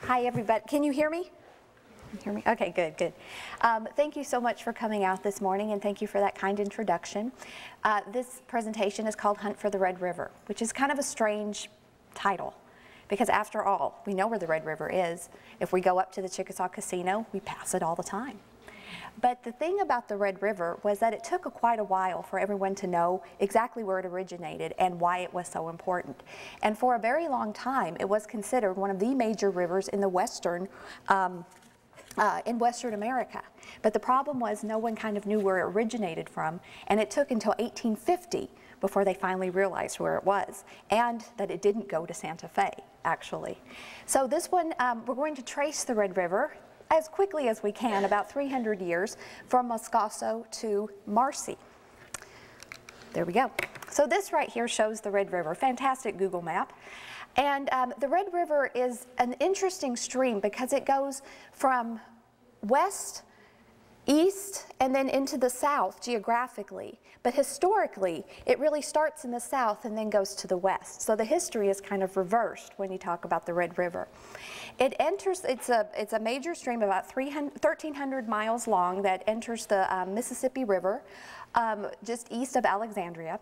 Hi, everybody. Can you hear me? Can you hear me? Okay, good, good. Thank you so much for coming out this morning, and thank you for that kind introduction. This presentation is called Hunt for the Red River, which is kind of a strange title, because after all, we know where the Red River is. If we go up to the Chickasaw Casino, we pass it all the time. But the thing about the Red River was that it took quite a while for everyone to know exactly where it originated and why it was so important. And for a very long time, it was considered one of the major rivers in the Western America. But the problem was no one kind of knew where it originated from, and it took until 1850 before they finally realized where it was, and that it didn't go to Santa Fe, actually. So this one, we're going to trace the Red River as quickly as we can, about 300 years, from Moscoso to Marcy. There we go. So this right here shows the Red River, fantastic Google map. And the Red River is an interesting stream because it goes from west, east, and then into the south geographically. But historically, it really starts in the south and then goes to the west. So the history is kind of reversed when you talk about the Red River. It enters, it's a major stream about 1,300 miles long that enters the Mississippi River just east of Alexandria.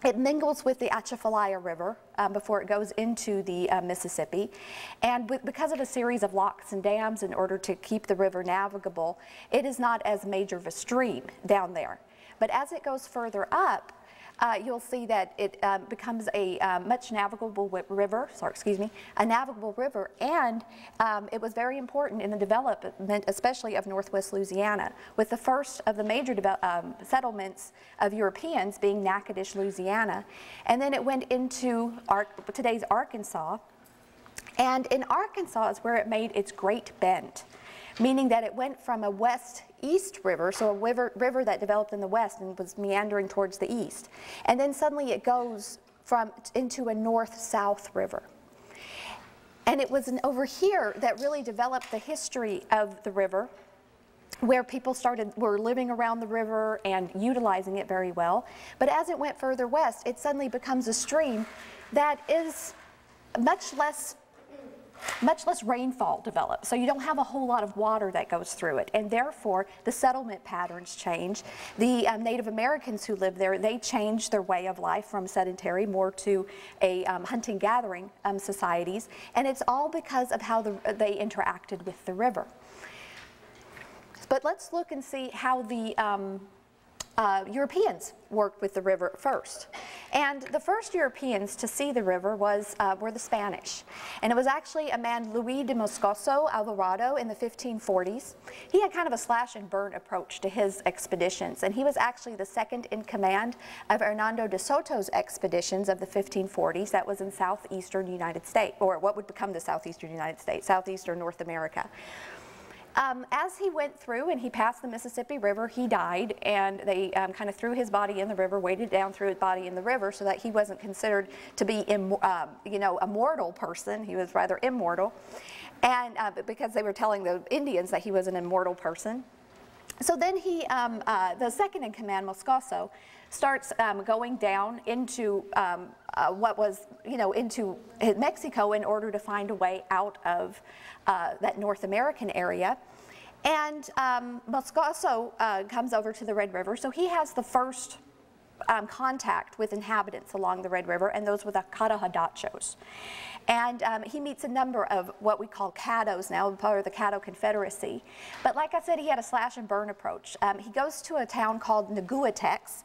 It mingles with the Atchafalaya River before it goes into the Mississippi. And because of a series of locks and dams in order to keep the river navigable, it is not as major of a stream down there. But as it goes further up, you'll see that it becomes a much navigable river, a navigable river, and it was very important in the development, especially of Northwest Louisiana, with the first of the major settlements of Europeans being Natchitoches, Louisiana, and then it went into today's Arkansas, and in Arkansas is where it made its great bend, meaning that it went from a west-east river, so a river that developed in the west and was meandering towards the east. And then suddenly it goes into a north-south river. And it was over here that really developed the history of the river, where people were living around the river and utilizing it very well. But as it went further west, it suddenly becomes a stream that is much less rainfall develops, so you don't have a whole lot of water that goes through it, and therefore the settlement patterns change. The Native Americans who live there, they change their way of life from sedentary more to a hunting-gathering societies, and it's all because of how they interacted with the river. But let's look and see how the Europeans worked with the river first. And the first Europeans to see the river were the Spanish. And it was actually a man, Luis de Moscoso Alvarado, in the 1540s. He had kind of a slash and burn approach to his expeditions, and he was actually the second in command of Hernando de Soto's expeditions of the 1540s. That was in southeastern United States, or what would become the southeastern United States, southeastern North America. As he went through and he passed the Mississippi River, he died, and they kind of threw his body in the river, weighted down, threw his body in the river so that he wasn't considered to be a mortal person. He was rather immortal, and because they were telling the Indians that he was an immortal person. So then the second in command, Moscoso, starts going down into what was, into Mexico in order to find a way out of that North American area. And Moscoso comes over to the Red River, so he has the first contact with inhabitants along the Red River, and those were the Caddo-Hadachos. And he meets a number of what we call Caddos now, part of the Caddo Confederacy. But like I said, he had a slash and burn approach. He goes to a town called Naguatex.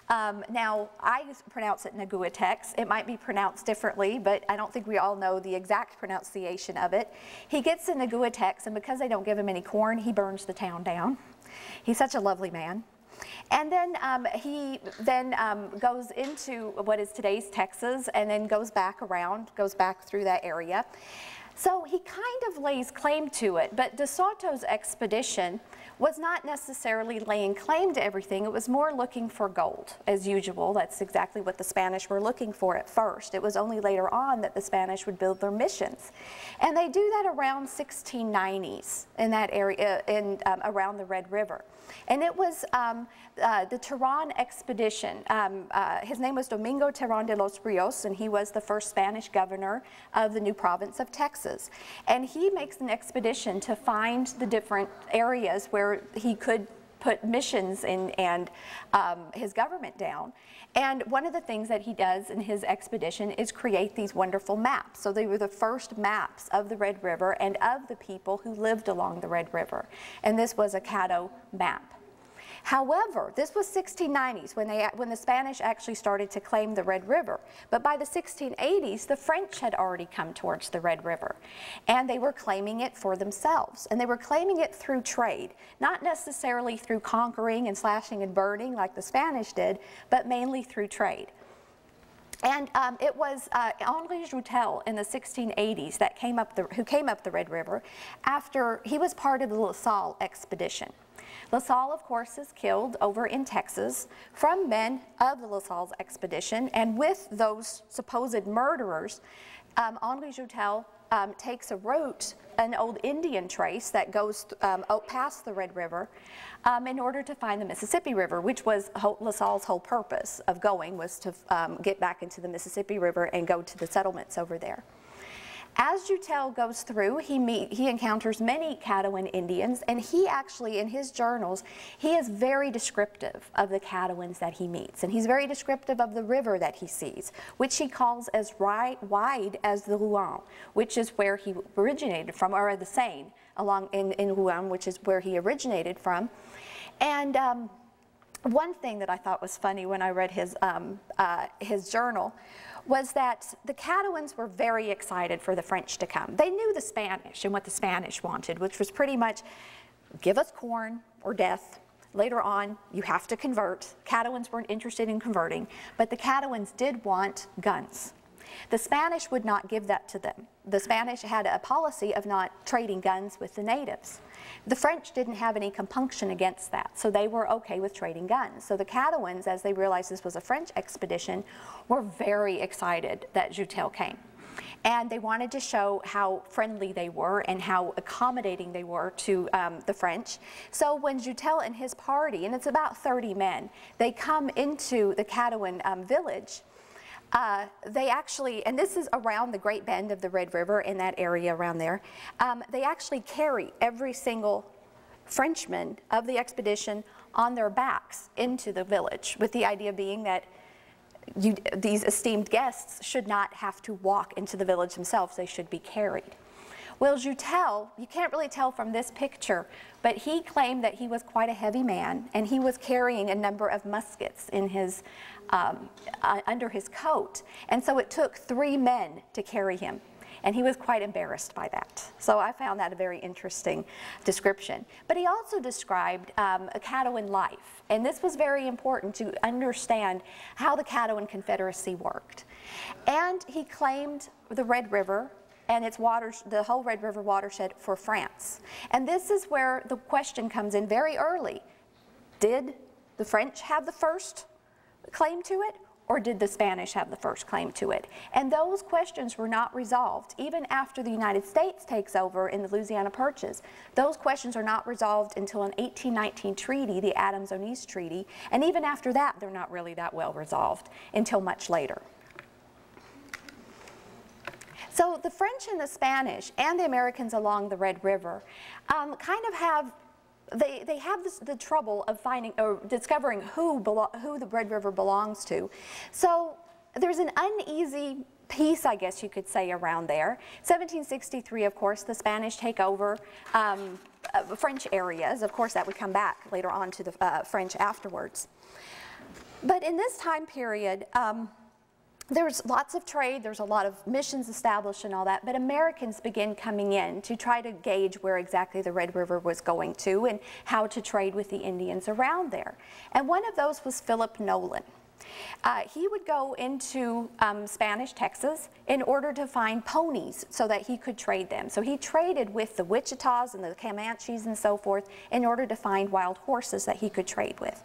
Now, I pronounce it Naguatex. It might be pronounced differently, but I don't think we all know the exact pronunciation of it. He gets to Naguatex, and because they don't give him any corn, he burns the town down. He's such a lovely man. And then he goes into what is today's Texas, and then goes back through that area. So he kind of lays claim to it, but De Soto's expedition was not necessarily laying claim to everything. It was more looking for gold, as usual. That's exactly what the Spanish were looking for at first. It was only later on that the Spanish would build their missions. And they do that around 1690s in that area, around the Red River. And it was the Tarrant expedition. His name was Domingo Tarrant de los Rios, and he was the first Spanish governor of the new province of Texas. And he makes an expedition to find the different areas where he could put missions in and his government down. And one of the things that he does in his expedition is create these wonderful maps. So they were the first maps of the Red River and of the people who lived along the Red River. And this was a Caddo map. However, this was 1690s when the Spanish actually started to claim the Red River. But by the 1680s, the French had already come towards the Red River. And they were claiming it for themselves. And they were claiming it through trade, not necessarily through conquering and slashing and burning like the Spanish did, but mainly through trade. And it was Henri Joutel in the 1680s that who came up the Red River after he was part of the La Salle expedition. La Salle, of course, is killed over in Texas from men of the La Salle's expedition, and with those supposed murderers, Henri Joutel takes a route, an old Indian trace that goes past the Red River in order to find the Mississippi River, which was La Salle's whole purpose of going, was to get back into the Mississippi River and go to the settlements over there. As Joutel goes through, he encounters many Caddoan Indians, and he actually, in his journals, he is very descriptive of the Caddoans that he meets, and he's very descriptive of the river that he sees, which he calls as wide as the Rouen, which is where he originated from, or the Seine, along in Rouen, which is where he originated from. And one thing that I thought was funny when I read his journal was that the Caddoans were very excited for the French to come. They knew the Spanish and what the Spanish wanted, which was pretty much give us corn or death. Later on, you have to convert. Caddoans weren't interested in converting, but the Caddoans did want guns. The Spanish would not give that to them. The Spanish had a policy of not trading guns with the natives. The French didn't have any compunction against that, so they were okay with trading guns. So the Caddoans, as they realized this was a French expedition, were very excited that Joutel came. And they wanted to show how friendly they were and how accommodating they were to the French. So when Joutel and his party, and it's about 30 men, they come into the Caddoan village, they actually, and this is around the Great Bend of the Red River, in that area around there, they actually carry every single Frenchman of the expedition on their backs into the village, with the idea being that these esteemed guests should not have to walk into the village themselves, they should be carried. Well, Joutel, you can't really tell from this picture, but he claimed that he was quite a heavy man, and he was carrying a number of muskets in his, under his coat. And so it took 3 men to carry him, and he was quite embarrassed by that. So I found that a very interesting description. But he also described a Caddoan life, and this was very important to understand how the Caddoan Confederacy worked. And he claimed the Red River and its waters, the whole Red River watershed, for France. And this is where the question comes in very early. Did the French have the first claim to it, or did the Spanish have the first claim to it? And those questions were not resolved. Even after the United States takes over in the Louisiana Purchase, those questions are not resolved until an 1819 treaty, the Adams-Onís Treaty, and even after that, they're not really that well resolved until much later. So the French and the Spanish and the Americans along the Red River kind of have, they have the trouble of finding or discovering who the Red River belongs to. So there's an uneasy peace, I guess you could say, around there. 1763, of course, the Spanish take over French areas. Of course, that would come back later on to the French afterwards. But in this time period, there's lots of trade, there's a lot of missions established and all that, but Americans begin coming in to try to gauge where exactly the Red River was going to and how to trade with the Indians around there. And one of those was Philip Nolan. He would go into Spanish Texas in order to find ponies so that he could trade them. So he traded with the Wichitas and the Comanches and so forth in order to find wild horses that he could trade with.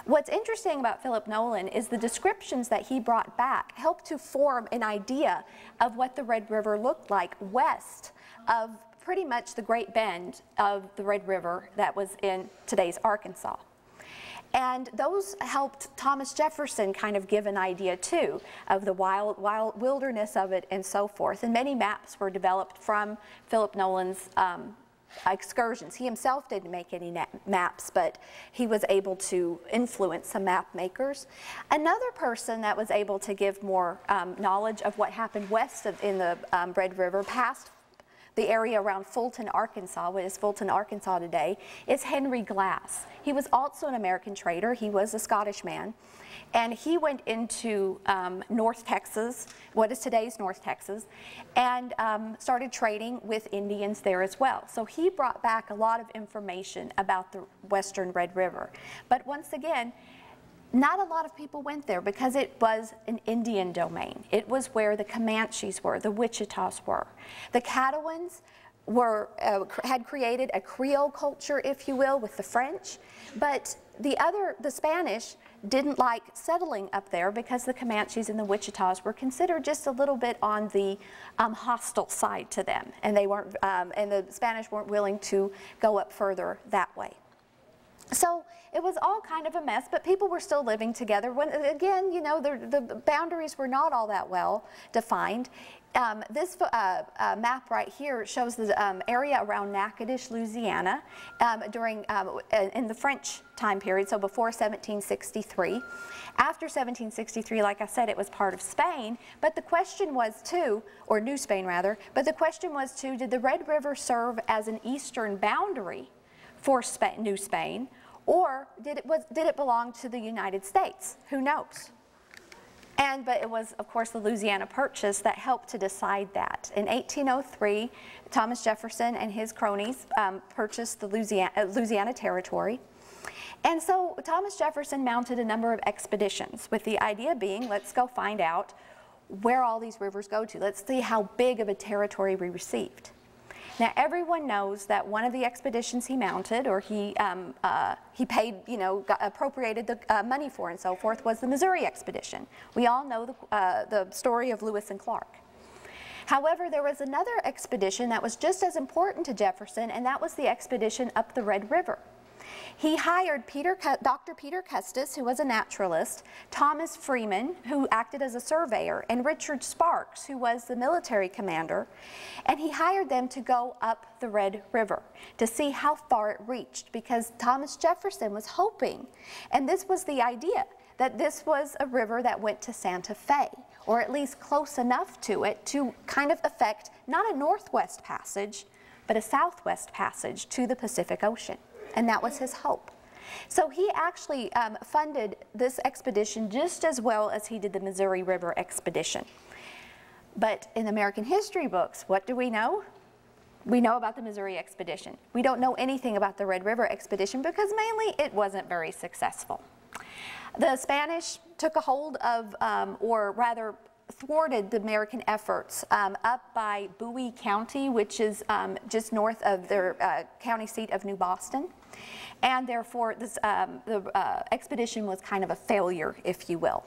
What's interesting about Philip Nolan is the descriptions that he brought back helped to form an idea of what the Red River looked like west of pretty much the Great Bend of the Red River that was in today's Arkansas. And those helped Thomas Jefferson kind of give an idea too of the wild wilderness of it and so forth. And many maps were developed from Philip Nolan's excursions. He himself didn't make any maps, but he was able to influence some map makers. Another person that was able to give more knowledge of what happened west of in the Red River past the area around Fulton, Arkansas, what is Fulton, Arkansas today, is Henry Glass. He was also an American trader. He was a Scottish man. And he went into North Texas, what is today's North Texas, and started trading with Indians there as well. So he brought back a lot of information about the Western Red River. But once again, not a lot of people went there because it was an Indian domain. It was where the Comanches were, the Wichitas were. The Caddoans were, had created a Creole culture, if you will, with the French, but the Spanish didn't like settling up there because the Comanches and the Wichitas were considered just a little bit on the hostile side to them, and they weren't, and the Spanish weren't willing to go up further that way. So it was all kind of a mess, but people were still living together. When, again, you know, the boundaries were not all that well defined. This map right here shows the area around Natchitoches, Louisiana, in the French time period, so before 1763. After 1763, like I said, it was part of Spain, but the question was too, or New Spain rather, but the question was too, did the Red River serve as an eastern boundary for New Spain, or did it belong to the United States? Who knows? But it was, of course, the Louisiana Purchase that helped to decide that. In 1803, Thomas Jefferson and his cronies purchased the Louisiana Territory. And so Thomas Jefferson mounted a number of expeditions with the idea being, let's go find out where all these rivers go to. Let's see how big of a territory we received. Now, everyone knows that one of the expeditions he mounted, or he paid, you know, appropriated the money for and so forth, was the Missouri expedition. We all know the story of Lewis and Clark. However, there was another expedition that was just as important to Jefferson, and that was the expedition up the Red River. He hired Dr. Peter Custis, who was a naturalist, Thomas Freeman, who acted as a surveyor, and Richard Sparks, who was the military commander, and he hired them to go up the Red River to see how far it reached, because Thomas Jefferson was hoping, and this was the idea, that this was a river that went to Santa Fe, or at least close enough to it to kind of affect not a northwest passage, but a southwest passage to the Pacific Ocean. And that was his hope. So he actually funded this expedition just as well as he did the Missouri River expedition. But in American history books, what do we know? We know about the Missouri expedition. We don't know anything about the Red River expedition because mainly it wasn't very successful. The Spanish took a hold of, or rather thwarted the American efforts up by Bowie County, which is just north of their county seat of New Boston. And therefore, the expedition was kind of a failure, if you will.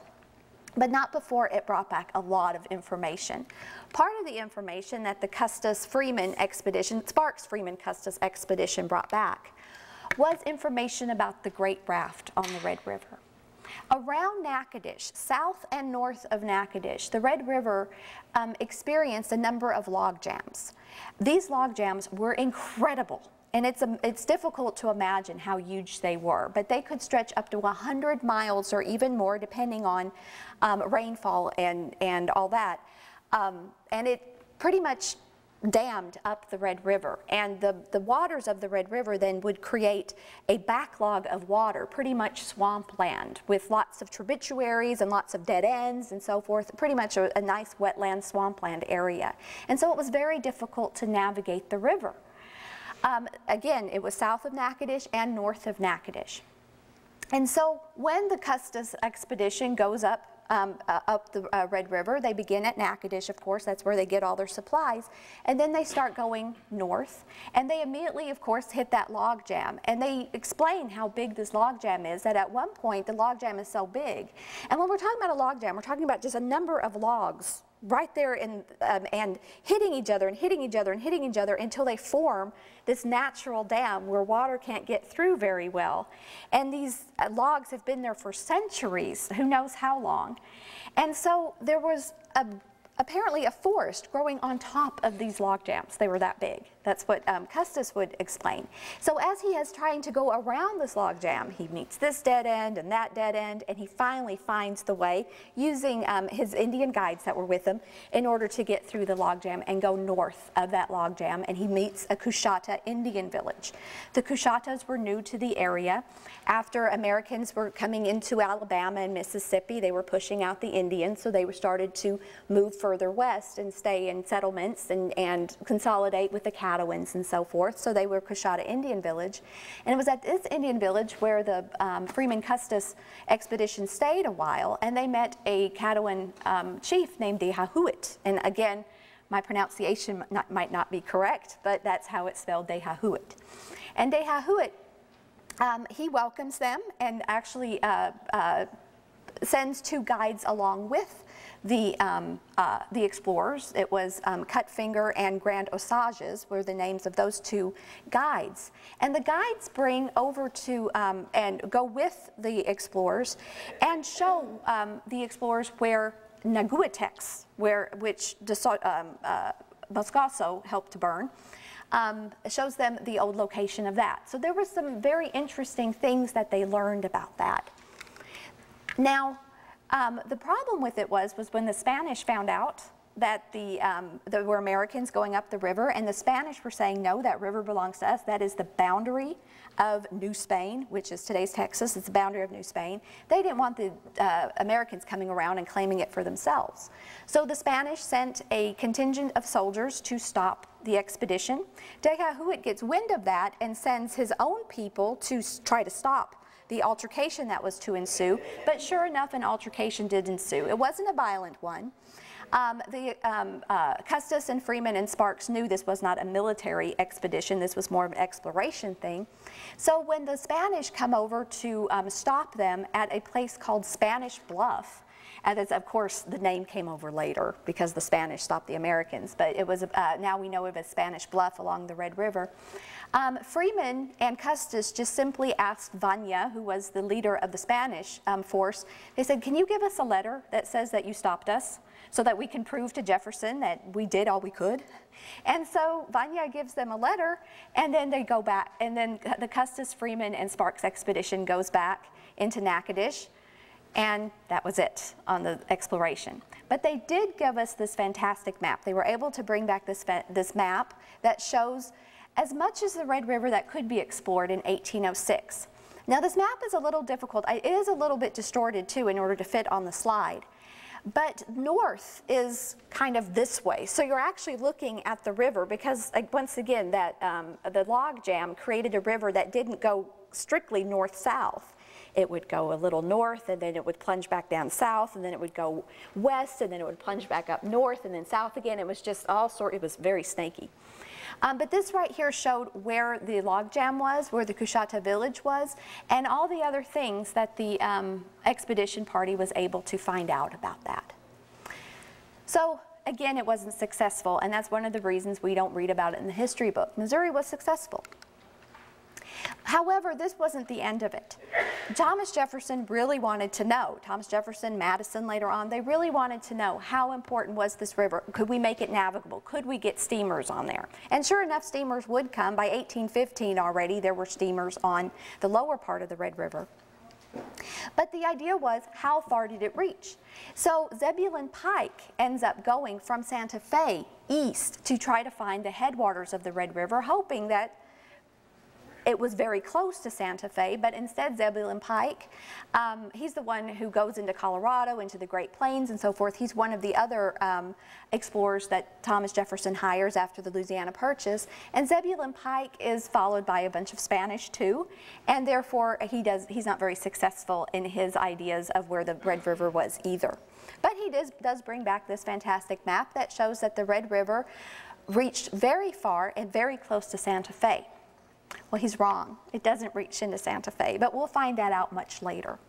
But not before it brought back a lot of information. Part of the information that the Custis-Freeman expedition, Sparks-Freeman-Custis expedition brought back was information about the Great Raft on the Red River. Around Natchitoches, south and north of Natchitoches, the Red River experienced a number of log jams. These log jams were incredible, and it's difficult to imagine how huge they were, but they could stretch up to 100 miles or even more depending on rainfall and all that. And it pretty much dammed up the Red River, and the waters of the Red River then would create a backlog of water, pretty much swampland, with lots of tributaries and lots of dead ends and so forth, pretty much a nice wetland swampland area. And so it was very difficult to navigate the river. Again, it was south of Natchitoches and north of Natchitoches. And so when the Custis expedition goes up the Red River, they begin at Natchitoches, of course, that's where they get all their supplies, and then they start going north, and they immediately, of course, hit that log jam, and they explain how big this log jam is, that at one point the log jam is so big, and when we're talking about a log jam, we're talking about just a number of logs right there in, and hitting each other and hitting each other and hitting each other until they form this natural dam where water can't get through very well. And these logs have been there for centuries, who knows how long. And so there was apparently a forest growing on top of these log jams. They were that big. That's what Custis would explain. So as he is trying to go around this log jam, he meets this dead end and that dead end, and he finally finds the way using his Indian guides that were with him in order to get through the log jam and go north of that log jam, and he meets a Coushatta Indian village. The Coushattas were new to the area. After Americans were coming into Alabama and Mississippi, they were pushing out the Indians, so they were started to move further west and stay in settlements and consolidate with the Caddoans and so forth. So they were Coushatta Indian Village. And it was at this Indian village where the Freeman Custis expedition stayed a while, and they met a Caddoan chief named Dehahuit. And again, my pronunciation might not be correct, but that's how it's spelled, Dehahuit. And Dehahuit, he welcomes them and actually sends two guides along with the explorers. It was Cutfinger and Grand Osages were the names of those two guides. And the guides bring over to and go with the explorers and show the explorers where Naguatex, which Moscoso helped to burn, shows them the old location of that. So there were some very interesting things that they learned about that. Now, the problem with it was when the Spanish found out that there were Americans going up the river, and the Spanish were saying, no, that river belongs to us. That is the boundary of New Spain, which is today's Texas. It's the boundary of New Spain. They didn't want the Americans coming around and claiming it for themselves. So the Spanish sent a contingent of soldiers to stop the expedition. Dehahuit gets wind of that and sends his own people to try to stop the altercation that was to ensue, but sure enough, an altercation did ensue. It wasn't a violent one. Custis and Freeman and Sparks knew this was not a military expedition, this was more of an exploration thing. So when the Spanish come over to stop them at a place called Spanish Bluff, and of course the name came over later because the Spanish stopped the Americans, but it was now we know of as Spanish Bluff along the Red River. Freeman and Custis just simply asked Vanya, who was the leader of the Spanish force, they said, can you give us a letter that says that you stopped us so that we can prove to Jefferson that we did all we could? And so Vanya gives them a letter, and then they go back, and then the Custis, Freeman, and Sparks expedition goes back into Natchitoches, and that was it on the exploration. But they did give us this fantastic map. They were able to bring back this map that shows as much as the Red River that could be explored in 1806. Now this map is a little difficult. It is a little bit distorted too in order to fit on the slide. But north is kind of this way. So you're actually looking at the river because, like, once again, that the log jam created a river that didn't go strictly north-south. It would go a little north, and then it would plunge back down south, and then it would go west, and then it would plunge back up north, and then south again. It was just it was very snaky. But this right here showed where the log jam was, where the Coushatta village was, and all the other things that the expedition party was able to find out about that. So again, it wasn't successful, and that's one of the reasons we don't read about it in the history book. Missouri was successful. However, this wasn't the end of it. Thomas Jefferson really wanted to know, Thomas Jefferson, Madison later on, they really wanted to know how important was this river. Could we make it navigable? Could we get steamers on there? And sure enough, steamers would come. By 1815 already, there were steamers on the lower part of the Red River. But the idea was, how far did it reach? So Zebulon Pike ends up going from Santa Fe east to try to find the headwaters of the Red River, hoping that it was very close to Santa Fe, but instead Zebulon Pike, he's the one who goes into Colorado, into the Great Plains and so forth. He's one of the other explorers that Thomas Jefferson hires after the Louisiana Purchase. And Zebulon Pike is followed by a bunch of Spanish too, and therefore he's not very successful in his ideas of where the Red River was either. But he does bring back this fantastic map that shows that the Red River reached very far and very close to Santa Fe. Well, he's wrong. It doesn't reach into Santa Fe, but we'll find that out much later.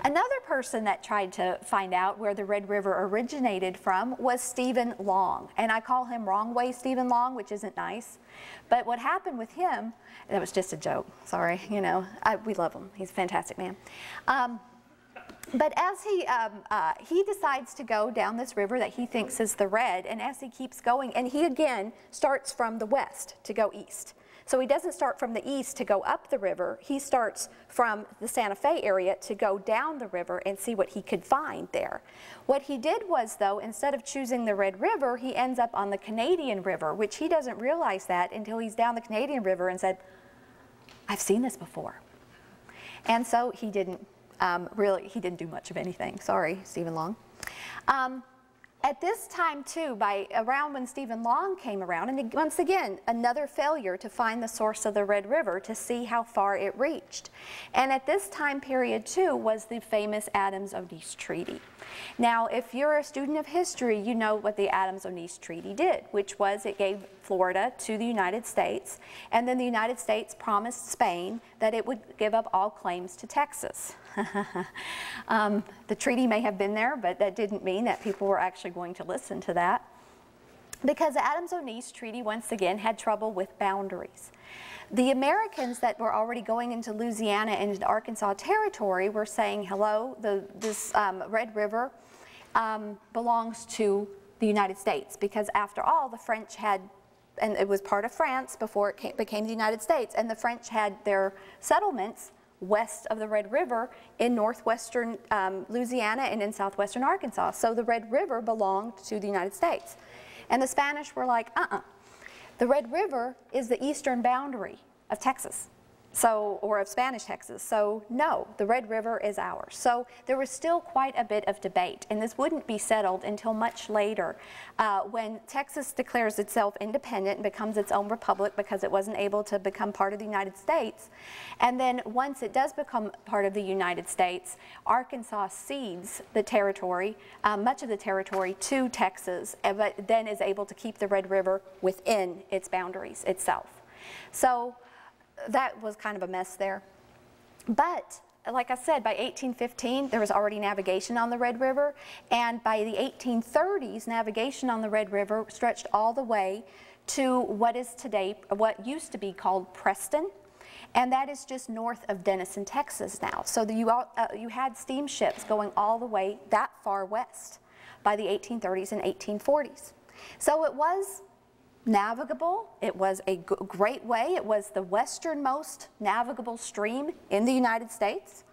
Another person that tried to find out where the Red River originated from was Stephen Long. And I call him Wrong Way Stephen Long, which isn't nice. But what happened with him, that was just a joke, sorry, you know, we love him. He's a fantastic man. But as he decides to go down this river that he thinks is the Red, and as he keeps going, and he again starts from the west to go east. So he doesn't start from the east to go up the river, he starts from the Santa Fe area to go down the river and see what he could find there. What he did was, though, instead of choosing the Red River, he ends up on the Canadian River, which he doesn't realize that until he's down the Canadian River and said, I've seen this before. And so he didn't he didn't do much of anything. Sorry, Stephen Long. At this time, too, around when Stephen Long came around, and once again, another failure to find the source of the Red River to see how far it reached. And at this time period, too, was the famous Adams-Onis Treaty. Now, if you're a student of history, you know what the Adams-Onis Treaty did, which was it gave Florida to the United States, and then the United States promised Spain that it would give up all claims to Texas. The treaty may have been there, but that didn't mean that people were actually going to listen to that. Because the Adams-Onis Treaty, once again, had trouble with boundaries. The Americans that were already going into Louisiana and into Arkansas Territory were saying, hello, this Red River belongs to the United States, because after all, the French had, and it was part of France before it became the United States, and the French had their settlements west of the Red River in northwestern Louisiana and in southwestern Arkansas. So the Red River belonged to the United States. And the Spanish were like, the Red River is the eastern boundary of Texas, or of Spanish Texas. So no, the Red River is ours. So there was still quite a bit of debate, and this wouldn't be settled until much later when Texas declares itself independent and becomes its own republic because it wasn't able to become part of the United States. And then once it does become part of the United States, Arkansas cedes the territory, much of the territory, to Texas, but then is able to keep the Red River within its boundaries itself. So that was kind of a mess there. But like I said, by 1815, there was already navigation on the Red River, and by the 1830s, navigation on the Red River stretched all the way to what is today, what used to be called Preston, and that is just north of Denison, Texas now. So you had steamships going all the way that far west by the 1830s and 1840s. So it was navigable. It was a great way. It was the westernmost navigable stream in the United States.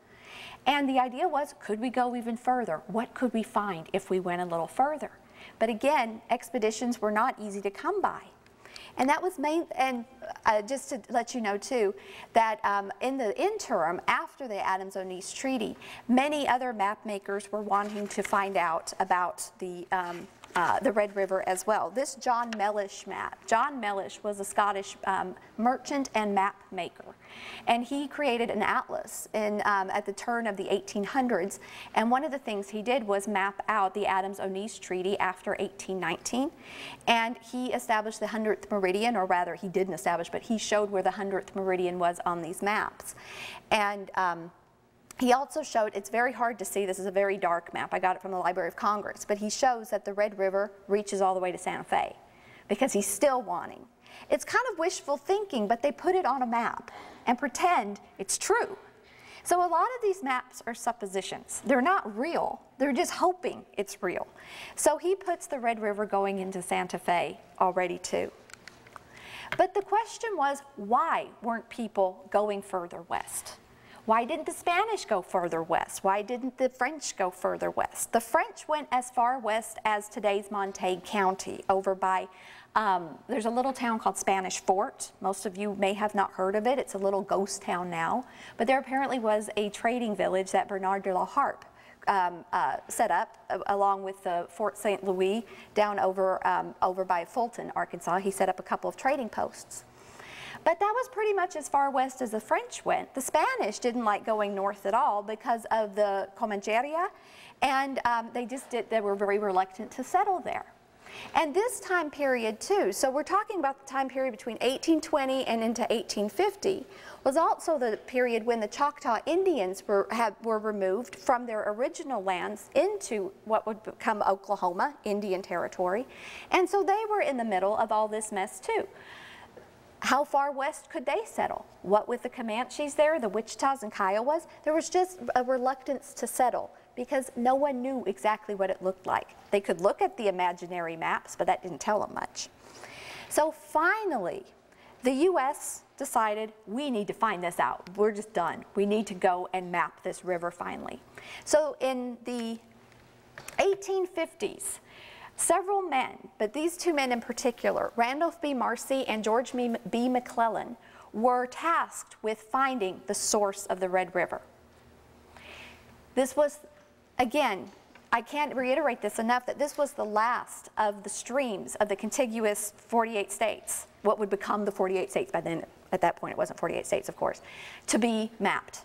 And the idea was, could we go even further? What could we find if we went a little further? But again, expeditions were not easy to come by. And that was just to let you know too, that in the interim, after the Adams-Onis Treaty, many other map makers were wanting to find out about the Red River as well. This John Mellish map. John Mellish was a Scottish merchant and map maker, and he created an atlas at the turn of the 1800s, and one of the things he did was map out the Adams-Onis Treaty after 1819, and he established the 100th meridian, or rather he didn't establish, but he showed where the 100th meridian was on these maps. And he also showed, it's very hard to see, this is a very dark map, I got it from the Library of Congress, but he shows that the Red River reaches all the way to Santa Fe, because he's still wanting. It's kind of wishful thinking, but they put it on a map and pretend it's true. So a lot of these maps are suppositions. They're not real, they're just hoping it's real. So he puts the Red River going into Santa Fe already too. But the question was, why weren't people going further west? Why didn't the Spanish go further west? Why didn't the French go further west? The French went as far west as today's Montague County, over by There's a little town called Spanish Fort. Most of you may have not heard of it. It's a little ghost town now. But there apparently was a trading village that Bernard de la Harpe set up along with the Fort St. Louis down over by Fulton, Arkansas. He set up a couple of trading posts. But that was pretty much as far west as the French went. The Spanish didn't like going north at all because of the Comancheria, and they were very reluctant to settle there. And this time period too, so we're talking about the time period between 1820 and into 1850, was also the period when the Choctaw Indians were removed from their original lands into what would become Oklahoma, Indian Territory. And so they were in the middle of all this mess too. How far west could they settle? What with the Comanches there, the Wichitas and Kiowas? There was just a reluctance to settle because no one knew exactly what it looked like. They could look at the imaginary maps, but that didn't tell them much. So finally, the U.S. decided we need to find this out. We're just done. We need to go and map this river finally. So in the 1850s, several men, but these two men in particular, Randolph B. Marcy and George B. McClellan, were tasked with finding the source of the Red River. This was, again, I can't reiterate this enough, that this was the last of the streams of the contiguous 48 states, what would become the 48 states by then. At that point, it wasn't 48 states, of course, to be mapped.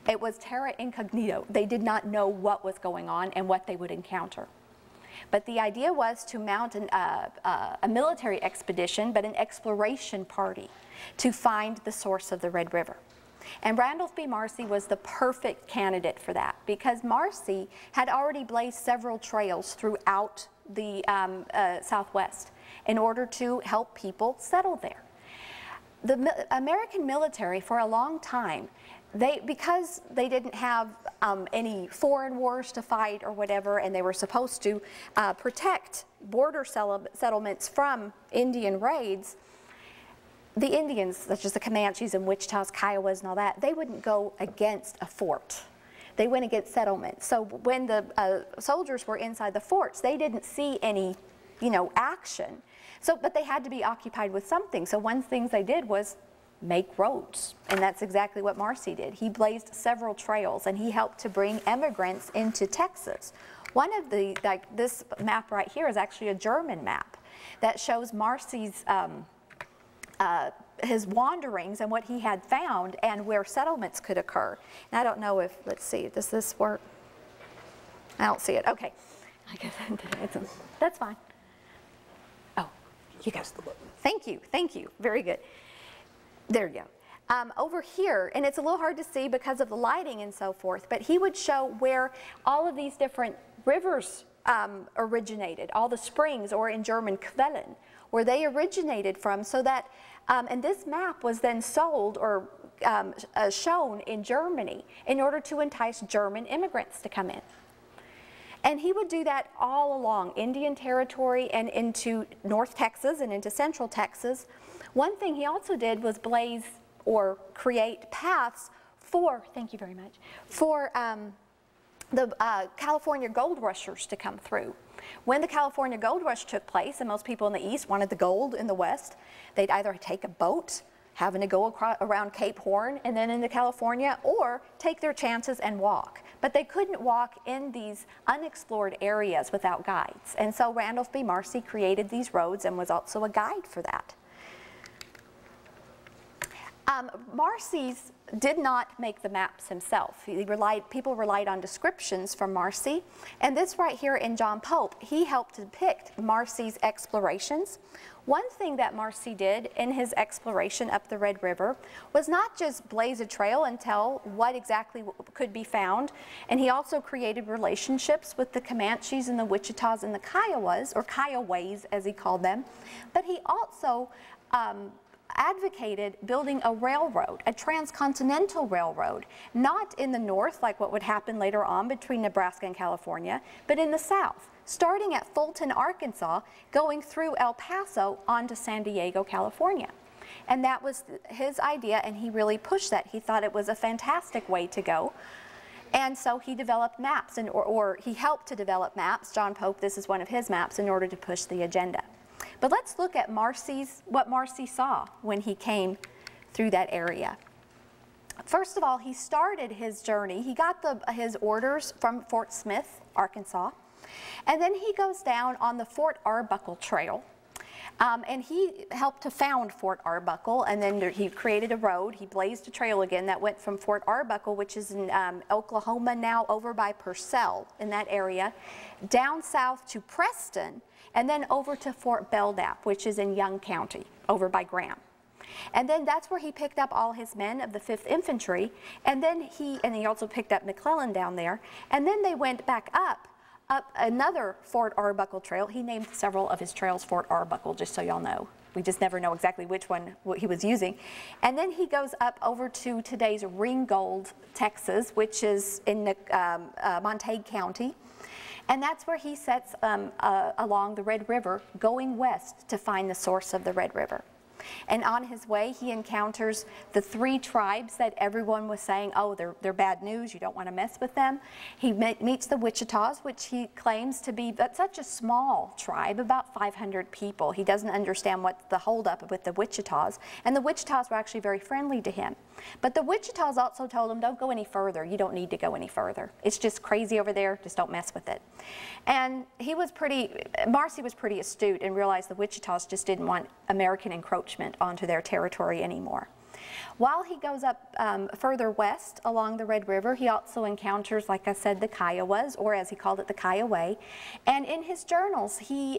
It was terra incognito. They did not know what was going on and what they would encounter. But the idea was to mount a military expedition, but an exploration party, to find the source of the Red River. And Randolph B. Marcy was the perfect candidate for that because Marcy had already blazed several trails throughout the Southwest in order to help people settle there. The American military, for a long time, because they didn't have any foreign wars to fight or whatever, and they were supposed to protect border settlements from Indian raids, the Indians, such as the Comanches and Wichitas, Kiowas and all that, they wouldn't go against a fort. They went against settlements. So when the soldiers were inside the forts, they didn't see any, action. So, but they had to be occupied with something. So one of the things they did was make roads, and that's exactly what Marcy did. He blazed several trails, and he helped to bring immigrants into Texas. One of the, this map right here is actually a German map that shows Marcy's his wanderings and what he had found and where settlements could occur. And I don't know if, let's see, does this work? I don't see it. Okay, I guess that's fine. Oh, you guys. Thank you, very good. There you go. Over here, and it's a little hard to see because of the lighting and so forth, but he would show where all of these different rivers originated, all the springs, or in German Quellen, where they originated from, so that, and this map was then sold or shown in Germany in order to entice German immigrants to come in. And he would do that all along Indian Territory and into North Texas and into Central Texas. One thing he also did was blaze or create paths for, thank you very much, for the California gold rushers to come through. When the California gold rush took place, and most people in the East wanted the gold in the West, they'd either take a boat, having to go around Cape Horn and then into California, or take their chances and walk. But they couldn't walk in these unexplored areas without guides. And so Randolph B. Marcy created these roads and was also a guide for that. Marcy's did not make the maps himself. People relied on descriptions from Marcy. And this right here in John Pope, he helped depict Marcy's explorations. One thing that Marcy did in his exploration up the Red River was not just blaze a trail and tell what exactly could be found, and he also created relationships with the Comanches and the Wichitas and the Kiowas, or Kioways as he called them, but he also advocated building a railroad, a transcontinental railroad, not in the north like what would happen later on between Nebraska and California, but in the south, starting at Fulton, Arkansas, going through El Paso onto San Diego, California. And that was his idea, and he really pushed that. He thought it was a fantastic way to go. And so he developed maps, or he helped to develop maps. John Pope, this is one of his maps, in order to push the agenda. But let's look at what Marcy saw when he came through that area. First of all, he started his journey. He got his orders from Fort Smith, Arkansas, and then he goes down on the Fort Arbuckle Trail. And he helped to found Fort Arbuckle, and then he created a road. He blazed a trail again that went from Fort Arbuckle, which is in Oklahoma now, over by Purcell in that area, down south to Preston, and then over to Fort Belknap, which is in Young County, over by Graham. And then that's where he picked up all his men of the 5th Infantry, and then he also picked up McClellan down there, and then they went back up another Fort Arbuckle trail. He named several of his trails Fort Arbuckle, just so y'all know. We just never know exactly which one he was using. And then he goes up over to today's Ringgold, Texas, which is in Montague County. And that's where he sets along the Red River, going west to find the source of the Red River. And on his way, he encounters the 3 tribes that everyone was saying, oh, they're bad news, you don't want to mess with them. He meets the Wichitas, which he claims to be such a small tribe, about 500 people. He doesn't understand what's the holdup with the Wichitas, and the Wichitas were actually very friendly to him. But the Wichitas also told him, don't go any further, you don't need to go any further. It's just crazy over there, just don't mess with it. And Marcy was pretty astute and realized the Wichitas just didn't want American encroachment onto their territory anymore. While he goes up further west along the Red River, he also encounters, like I said, the Kiowas, or as he called it, the Kiowa. And in his journals, he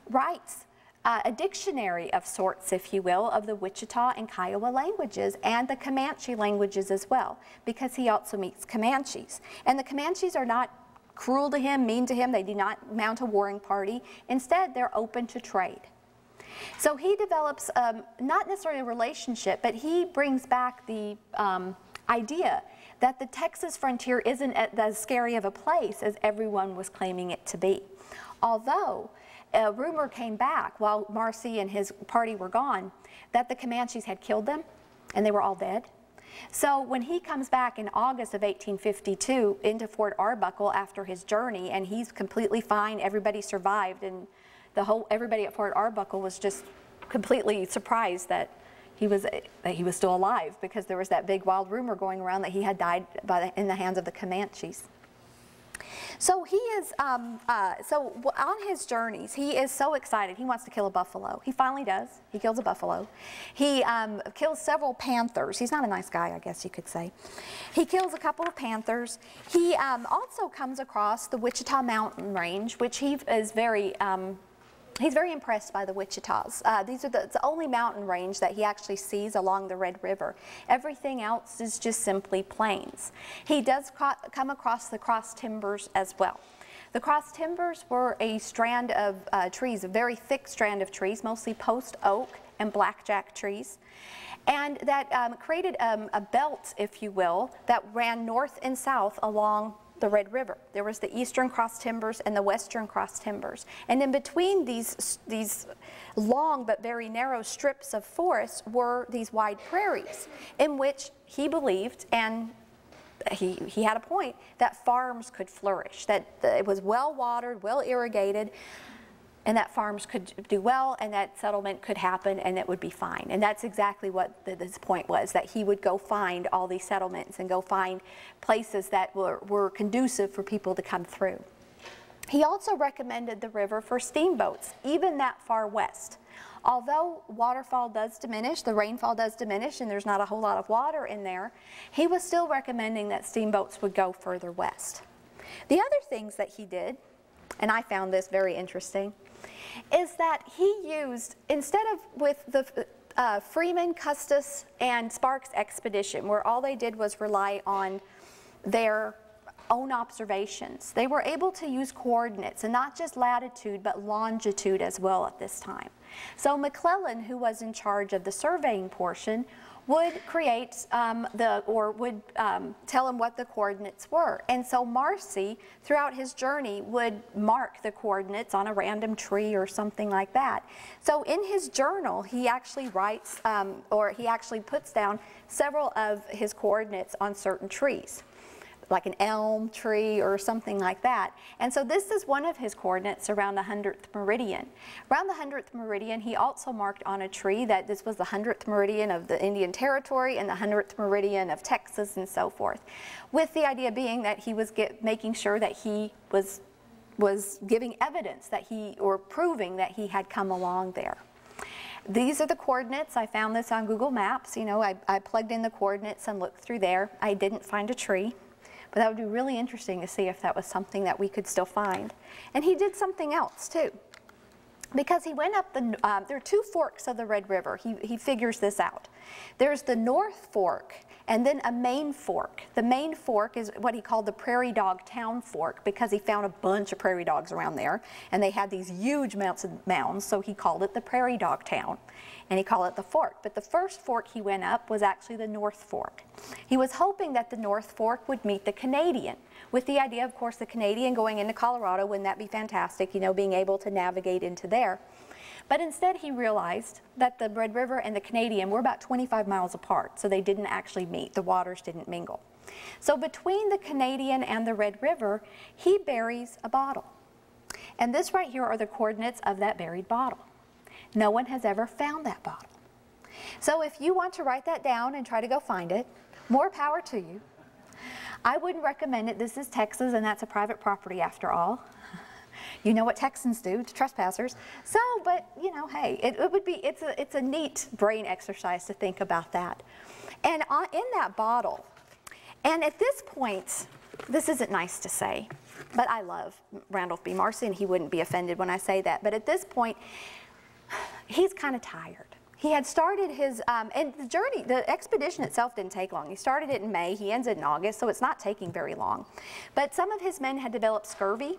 writes a dictionary of sorts, if you will, of the Wichita and Kiowa languages and the Comanche languages as well, because he also meets Comanches. And the Comanches are not cruel to him, mean to him. They do not mount a warring party. Instead, they're open to trade. So he develops not necessarily a relationship, but he brings back the idea that the Texas frontier isn't as scary of a place as everyone was claiming it to be. Although a rumor came back while Marcy and his party were gone that the Comanches had killed them and they were all dead. So when he comes back in August of 1852 into Fort Arbuckle after his journey, and he's completely fine, everybody survived, and everybody at Fort Arbuckle was just completely surprised that he was still alive, because there was that big wild rumor going around that he had died in the hands of the Comanches. So he is, so on his journeys, he is so excited. He wants to kill a buffalo. He finally does. He kills a buffalo. He kills several panthers. He's not a nice guy, I guess you could say. He kills a couple of panthers. He also comes across the Wichita Mountain Range, which he is he's very impressed by the Wichitas. These are the only mountain range that he actually sees along the Red River. Everything else is just simply plains. He does come across the cross timbers as well. The cross timbers were a strand of trees, a very thick strand of trees, mostly post oak and blackjack trees. And that created a belt, if you will, that ran north and south along the Red River. There was the eastern cross timbers and the western cross timbers. And in between these long but very narrow strips of forest were these wide prairies, in which he believed, and he had a point, that farms could flourish, that it was well watered, well irrigated, and that farms could do well, and that settlement could happen, and it would be fine. And that's exactly what his point was, that he would go find all these settlements and go find places that were conducive for people to come through. He also recommended the river for steamboats, even that far west. Although waterfall does diminish, the rainfall does diminish, and there's not a whole lot of water in there, he was still recommending that steamboats would go further west. The other things that he did, and I found this very interesting, is that he used, instead of with the Freeman, Custis, and Sparks expedition, where all they did was rely on their own observations, they were able to use coordinates, and not just latitude but longitude as well at this time. So McClellan, who was in charge of the surveying portion, would create would tell him what the coordinates were. And so Marcy, throughout his journey, would mark the coordinates on a random tree or something like that. So in his journal, he actually writes, or he actually puts down several of his coordinates on certain trees. like an elm tree or something like that. And so this is one of his coordinates around the 100th meridian. Around the 100th meridian, he also marked on a tree that this was the 100th meridian of the Indian Territory and the 100th meridian of Texas and so forth, with the idea being that he was making sure that he was giving evidence that or proving that he had come along there. These are the coordinates. I found this on Google Maps. You know, I plugged in the coordinates and looked through there. I didn't find a tree, but that would be really interesting to see if that was something that we could still find. And he did something else too, because he went up there are two forks of the Red River. He figures this out. There's the North Fork and then a main fork. The main fork is what he called the Prairie Dog Town Fork, because he found a bunch of prairie dogs around there, and they had these huge mounds, so he called it the Prairie Dog Town, and he called it the fork. But the first fork he went up was actually the North Fork. He was hoping that the North Fork would meet the Canadian, with the idea, of course, the Canadian going into Colorado. Wouldn't that be fantastic, you know, being able to navigate into there? But instead he realized that the Red River and the Canadian were about 25 miles apart, so they didn't actually meet. The waters didn't mingle. So between the Canadian and the Red River, he buries a bottle. And this right here are the coordinates of that buried bottle. No one has ever found that bottle. So if you want to write that down and try to go find it, more power to you. I wouldn't recommend it. This is Texas, and that's a private property after all. You know what Texans do to trespassers. So, but you know, hey, it's a neat brain exercise to think about that. And in that bottle, and at this point, this isn't nice to say, but I love Randolph B. Marcy, and he wouldn't be offended when I say that. But at this point, he's kind of tired. He had started his, and the expedition itself didn't take long. He started it in May, he ends it in August, so it's not taking very long. But some of his men had developed scurvy,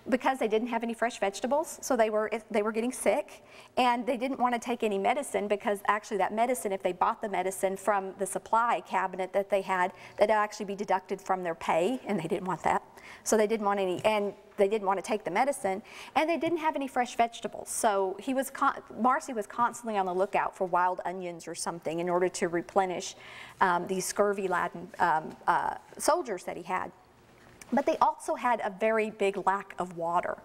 because they didn't have any fresh vegetables, so they were getting sick, and they didn't want to take any medicine, because actually that medicine, if they bought the medicine from the supply cabinet that they had, that'd actually be deducted from their pay, and they didn't want that. So they didn't want any, and they didn't want to take the medicine, and they didn't have any fresh vegetables. So Marcy was constantly on the lookout for wild onions or something in order to replenish these scurvy-laden soldiers that he had. But they also had a very big lack of water.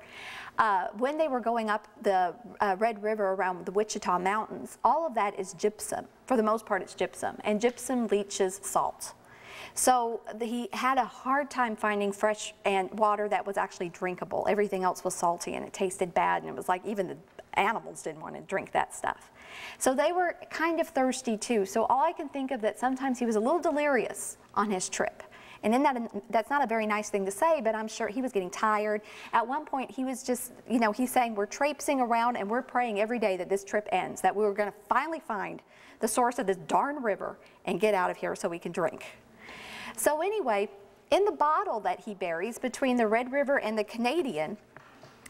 When they were going up the Red River around the Wichita Mountains, all of that is gypsum. For the most part, it's gypsum, and gypsum leaches salt. So he had a hard time finding fresh water that was actually drinkable. Everything else was salty, and it tasted bad, and it was like even the animals didn't want to drink that stuff. So they were kind of thirsty too. So all I can think of that sometimes he was a little delirious on his trip. And that's not a very nice thing to say, but I'm sure he was getting tired. At one point, he was just, you know, he's saying, we're traipsing around and we're praying every day that this trip ends, that we were going to finally find the source of this darn river and get out of here so we can drink. So anyway, in the bottle that he buries between the Red River and the Canadian,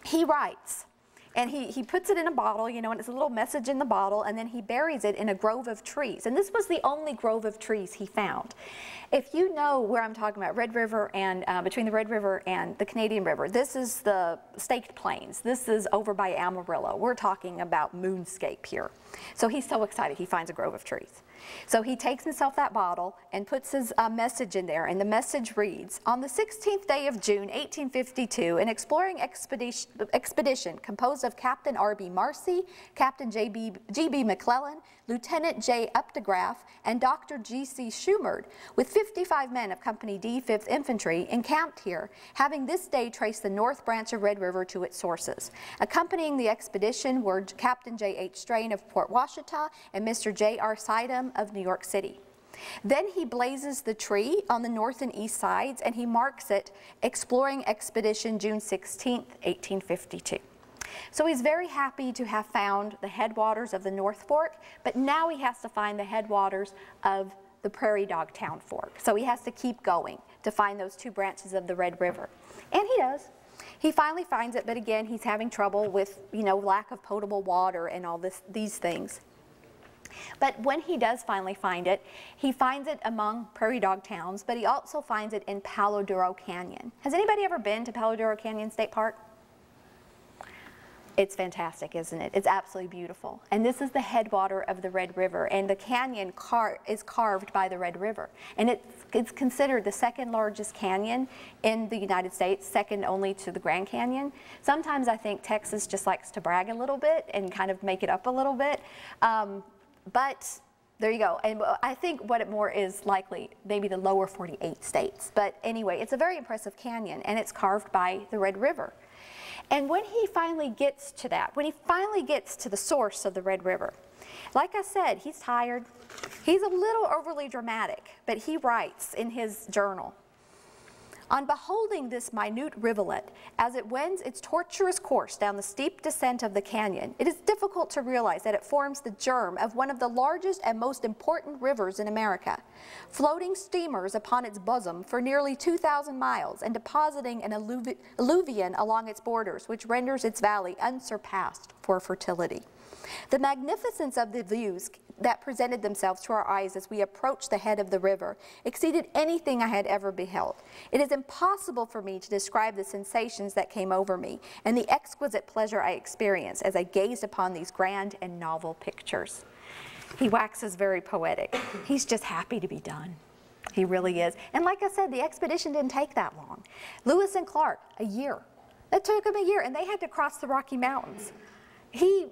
he writes, and he puts it in a bottle, you know, and it's a little message in the bottle, and then he buries it in a grove of trees. And this was the only grove of trees he found. If you know where I'm talking about, Red River and between the Red River and the Canadian River, this is the Staked Plains. This is over by Amarillo. We're talking about moonscape here. So he's so excited he finds a grove of trees. So he takes himself that bottle and puts his message in there, and the message reads, on the 16th day of June, 1852, an exploring expedition composed of Captain R.B. Marcy, Captain G.B. McClellan, Lieutenant J. Updegraff, and Dr. G.C. Schumard, with 55 men of Company D, 5th Infantry, encamped here, having this day traced the north branch of Red River to its sources. Accompanying the expedition were Captain J.H. Strain of Port Washita and Mr. J.R. Sidham of New York City. Then he blazes the tree on the north and east sides, and he marks it Exploring Expedition June 16, 1852. So he's very happy to have found the headwaters of the North Fork, but now he has to find the headwaters of the Prairie Dog Town Fork. So he has to keep going to find those two branches of the Red River. And he does. He finally finds it, but again, he's having trouble with, you know, lack of potable water and all these things. But when he does finally find it, he finds it among prairie dog towns, but he also finds it in Palo Duro Canyon. Has anybody ever been to Palo Duro Canyon State Park? It's fantastic, isn't it? It's absolutely beautiful. And this is the headwater of the Red River, and the canyon is carved by the Red River. And it's considered the second largest canyon in the United States, second only to the Grand Canyon. Sometimes I think Texas just likes to brag a little bit and kind of make it up a little bit. But there you go. And I think what it more is likely, maybe the lower 48 states. But anyway, it's a very impressive canyon, and it's carved by the Red River. And when he finally gets to that, when he finally gets to the source of the Red River, like I said, he's tired. He's a little overly dramatic, but he writes in his journal, "On beholding this minute rivulet as it wends its tortuous course down the steep descent of the canyon, it is difficult to realize that it forms the germ of one of the largest and most important rivers in America, floating steamers upon its bosom for nearly 2,000 miles and depositing an alluvion along its borders, which renders its valley unsurpassed for fertility. The magnificence of the views that presented themselves to our eyes as we approached the head of the river exceeded anything I had ever beheld. It is impossible for me to describe the sensations that came over me and the exquisite pleasure I experienced as I gazed upon these grand and novel pictures." He waxes very poetic. He's just happy to be done. He really is. And like I said, the expedition didn't take that long. Lewis and Clark, a year. It took them a year, and they had to cross the Rocky Mountains. He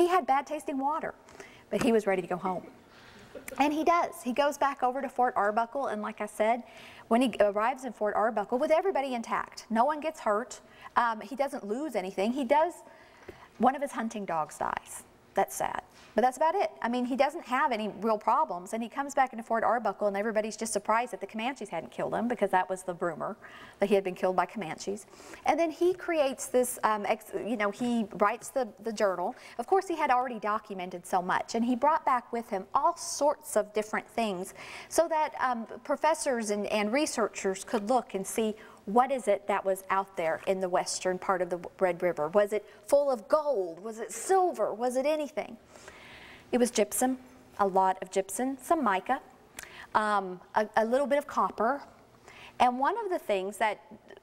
had bad tasting water, but he was ready to go home. And he does. He goes back over to Fort Arbuckle, and like I said, when he arrives in Fort Arbuckle with everybody intact, no one gets hurt, he doesn't lose anything. One of his hunting dogs dies. That's sad. But that's about it. I mean, he doesn't have any real problems, and he comes back into Fort Arbuckle, and everybody's just surprised that the Comanches hadn't killed him, because that was the rumor, that he had been killed by Comanches. And then he creates this, he writes the journal. Of course, he had already documented so much, and he brought back with him all sorts of different things so that professors and researchers could look and see, what is it that was out there in the western part of the Red River? Was it full of gold? Was it silver? Was it anything? It was gypsum, a lot of gypsum, some mica, a little bit of copper. And one of the things that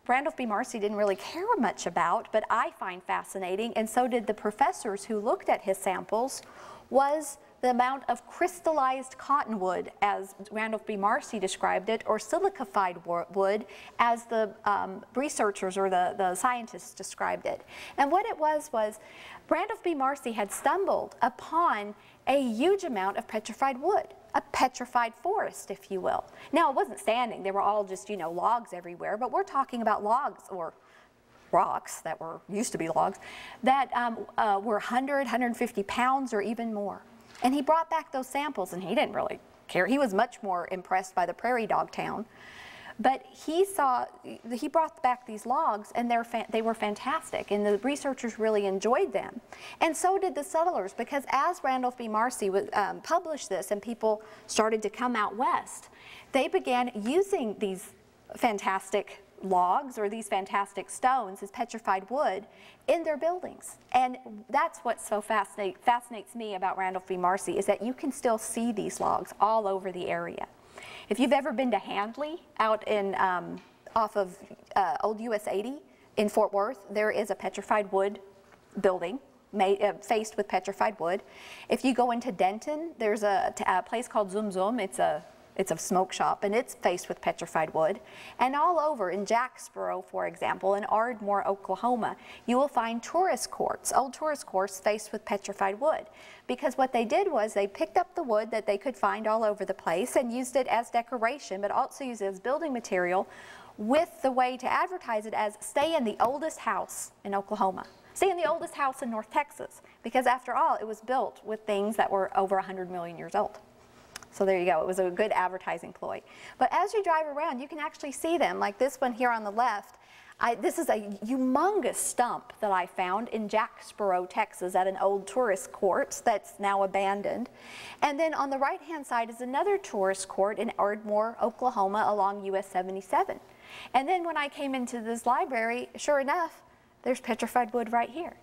Randolph B. Marcy didn't really care much about, but I find fascinating, and so did the professors who looked at his samples, was the amount of crystallized cottonwood, as Randolph B. Marcy described it, or silicified wood, as the researchers or the scientists described it. And what it was Randolph B. Marcy had stumbled upon a huge amount of petrified wood, a petrified forest, if you will. Now, it wasn't standing. They were all just, logs everywhere, but we're talking about logs, or rocks that used to be logs, that were 100, 150 pounds or even more. And he brought back those samples, and he didn't really care. He was much more impressed by the prairie dog town. But he brought back these logs, and they were fantastic, and the researchers really enjoyed them. And so did the settlers, because as Randolph B. Marcy published this and people started to come out west, they began using these fantastic logs or these fantastic stones as petrified wood in their buildings. And that's what so fascinates me about Randolph B. Marcy, is that you can still see these logs all over the area. If you've ever been to Handley out in off of old US 80 in Fort Worth, there is a petrified wood building faced with petrified wood. If you go into Denton, there's a place called Zum Zum. It's a smoke shop, and it's faced with petrified wood. And all over in Jacksboro, for example, in Ardmore, Oklahoma, you will find tourist courts, old tourist courts faced with petrified wood. Because what they did was they picked up the wood that they could find all over the place and used it as decoration, but also used it as building material, with the way to advertise it as stay in the oldest house in Oklahoma. Stay in the oldest house in North Texas. Because after all, it was built with things that were over 100 million years old. So there you go. It was a good advertising ploy. But as you drive around, you can actually see them, like this one here on the left. This is a humongous stump that I found in Jacksboro, Texas, at an old tourist court that's now abandoned. And then on the right-hand side is another tourist court in Ardmore, Oklahoma, along US 77. And then when I came into this library, sure enough, there's petrified wood right here.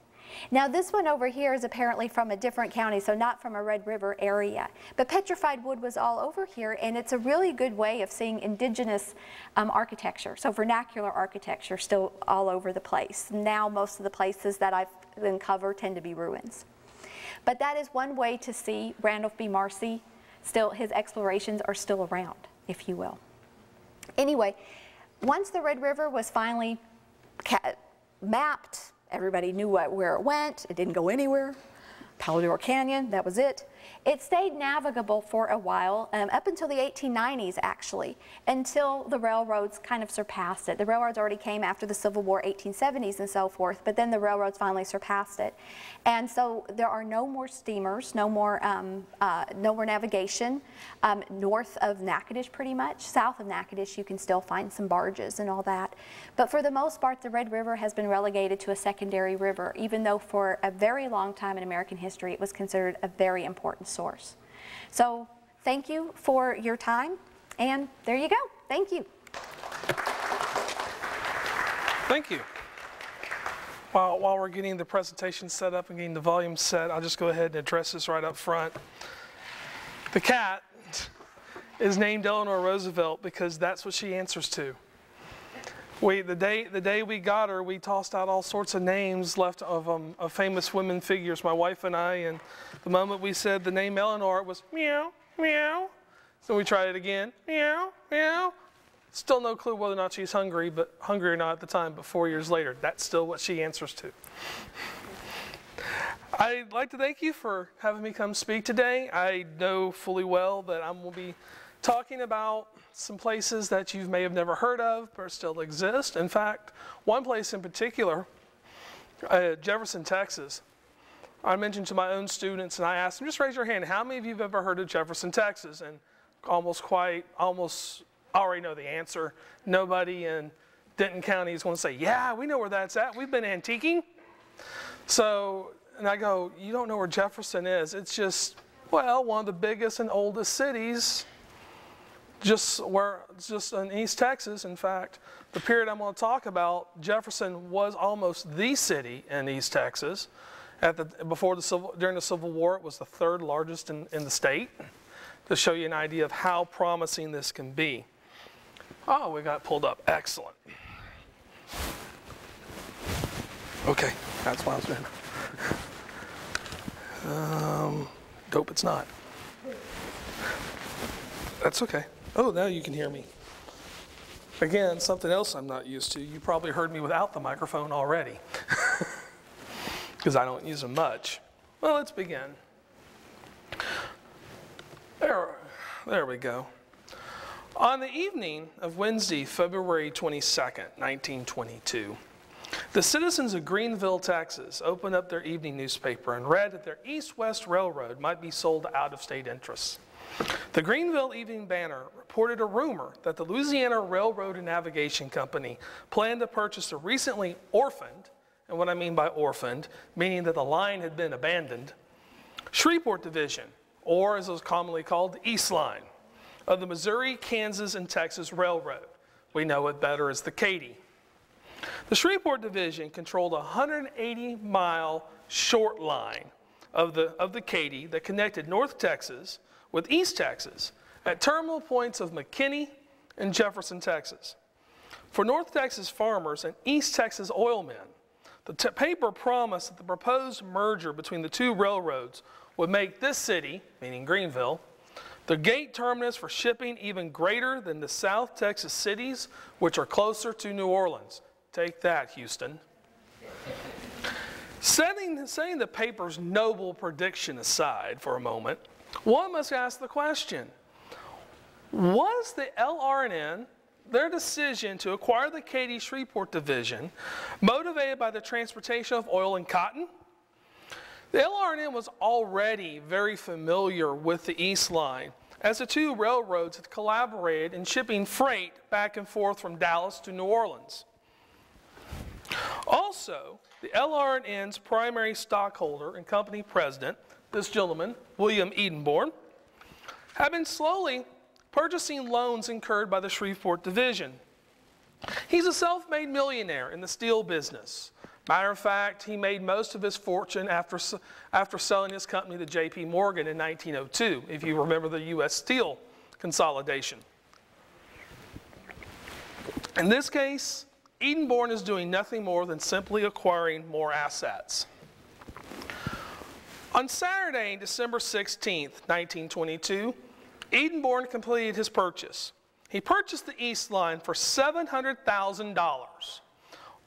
Now this one over here is apparently from a different county, so not from a Red River area. But petrified wood was all over here, and it's a really good way of seeing indigenous architecture, so vernacular architecture still all over the place. Now most of the places that I've uncovered tend to be ruins. But that is one way to see Randolph B. Marcy. Still, his explorations are still around, if you will. Anyway, once the Red River was finally mapped, everybody knew where it went. It didn't go anywhere. Palador Canyon, that was it. It stayed navigable for a while, up until the 1890s actually, until the railroads kind of surpassed it. The railroads already came after the Civil War, 1870s and so forth, but then the railroads finally surpassed it. And so there are no more steamers, no more navigation north of Natchitoches pretty much. South of Natchitoches you can still find some barges and all that. But for the most part the Red River has been relegated to a secondary river, even though for a very long time in American history it was considered a very important source. So thank you for your time, and there you go. Thank you. Thank you. While we're getting the presentation set up and getting the volume set, I'll just go ahead and address this right up front. The cat is named Eleanor Roosevelt because that's what she answers to. The day we got her, we tossed out all sorts of names left of famous women figures, my wife and I, and the moment we said the name Eleanor, it was meow, meow. So we tried it again, meow, meow. Still no clue whether or not she's hungry or not at the time, but 4 years later, that's still what she answers to. I'd like to thank you for having me come speak today. I know fully well that I'm going to be talking about some places that you may have never heard of but still exist. In fact, one place in particular, Jefferson, Texas. I mentioned to my own students and I asked them, just raise your hand, how many of you have ever heard of Jefferson, Texas? And almost already know the answer. Nobody in Denton County is going to say, yeah, we know where that's at. We've been antiquing. So, and I go, you don't know where Jefferson is. It's just, well, one of the biggest and oldest cities just in East Texas. In fact, the period I'm going to talk about, Jefferson was almost the city in East Texas. During the Civil War, it was the third largest in the state, to show you an idea of how promising this can be. Oh, we got pulled up. Excellent. Okay, that's what I was doing. Dope, it's not. That's okay. Oh, now you can hear me. Again, something else I'm not used to. You probably heard me without the microphone already, because I don't use them much. Well, let's begin. There we go. On the evening of Wednesday, February 22nd, 1922, the citizens of Greenville, Texas, opened up their evening newspaper and read that their East-West Railroad might be sold to out-of-state interests. The Greenville Evening Banner reported a rumor that the Louisiana Railroad and Navigation Company planned to purchase a recently orphaned, and what I mean by orphaned, meaning that the line had been abandoned, Shreveport Division, or as it was commonly called, the East Line, of the Missouri, Kansas, and Texas Railroad. We know it better as the Katy. The Shreveport Division controlled a 180-mile short line of the Katy that connected North Texas with East Texas at terminal points of McKinney and Jefferson, Texas. For North Texas farmers and East Texas oilmen, the paper promised that the proposed merger between the two railroads would make this city, meaning Greenville, the gate terminus for shipping even greater than the South Texas cities, which are closer to New Orleans. Take that, Houston. Setting the paper's noble prediction aside for a moment, one must ask the question, was the LR&N, their decision to acquire the Katy Shreveport Division, motivated by the transportation of oil and cotton? The LR&N was already very familiar with the East Line, as the two railroads had collaborated in shipping freight back and forth from Dallas to New Orleans. Also, the LR&N's primary stockholder and company president, this gentleman, William Edenborn, had been slowly purchasing loans incurred by the Shreveport Division. He's a self-made millionaire in the steel business, Matter of fact, he made most of his fortune after selling his company to J.P. Morgan in 1902, if you remember the U.S. Steel consolidation. In this case, Edenborn is doing nothing more than simply acquiring more assets. On Saturday, December 16, 1922, Edenborn completed his purchase. He purchased the East Line for $700,000,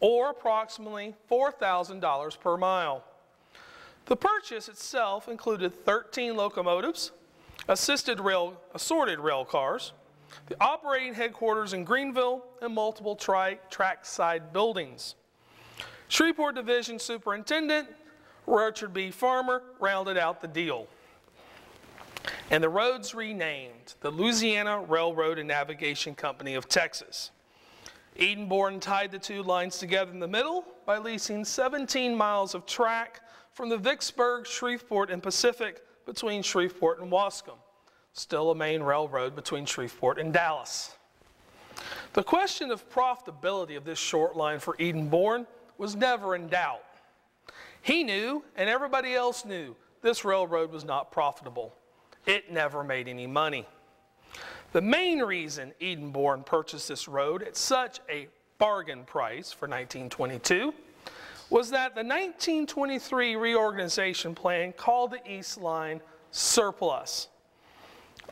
or approximately $4,000 per mile. The purchase itself included 13 locomotives, assorted rail cars, the operating headquarters in Greenville, and multiple trackside buildings. Shreveport Division Superintendent Richard B. Farmer rounded out the deal. And the roads renamed the Louisiana Railroad and Navigation Company of Texas. Edenborn tied the two lines together in the middle by leasing 17 miles of track from the Vicksburg, Shreveport, and Pacific between Shreveport and Wascom, still a main railroad between Shreveport and Dallas. The question of profitability of this short line for Edenborn was never in doubt. He knew, and everybody else knew, this railroad was not profitable. It never made any money. The main reason Edenborn purchased this road at such a bargain price for 1922 was that the 1923 reorganization plan called the East Line surplus.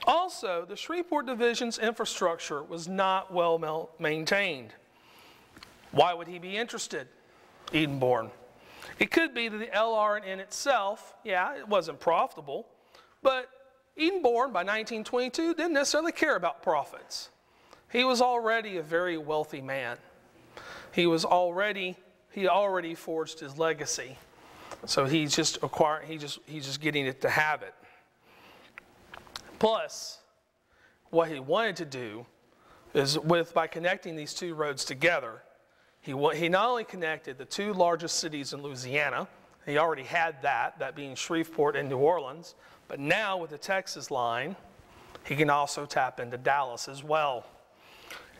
Also, the Shreveport Division's infrastructure was not well maintained. Why would he be interested? Edenborn. It could be that the LR&N itself, yeah, it wasn't profitable, but Edenborn, by 1922, didn't necessarily care about profits. He was already a very wealthy man. He already forged his legacy. So he's just getting it to have it. Plus, what he wanted to do is by connecting these two roads together, he not only connected the two largest cities in Louisiana, he already had that being Shreveport and New Orleans, but now with the Texas line, he can also tap into Dallas as well.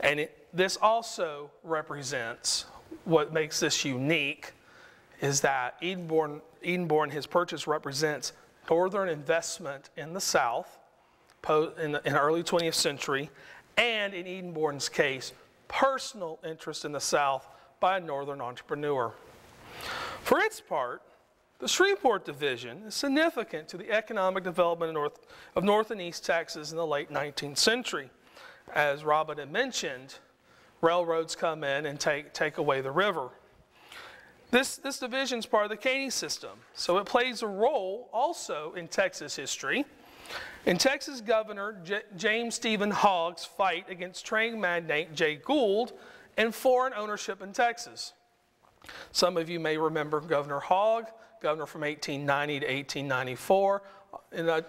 And this also represents what makes this unique is that Edenborn, his purchase represents northern investment in the South in the early 20th century, and in Edenborn's case, personal interest in the South by a northern entrepreneur. For its part, the Shreveport Division is significant to the economic development of North and East Texas in the late 19th century. As Robin had mentioned, railroads come in and take away the river. This division is part of the Caney system, so it plays a role also in Texas history. In Texas Governor James Stephen Hogg's fight against train magnate Jay Gould and foreign ownership in Texas. Some of you may remember Governor Hogg, governor from 1890 to 1894. And,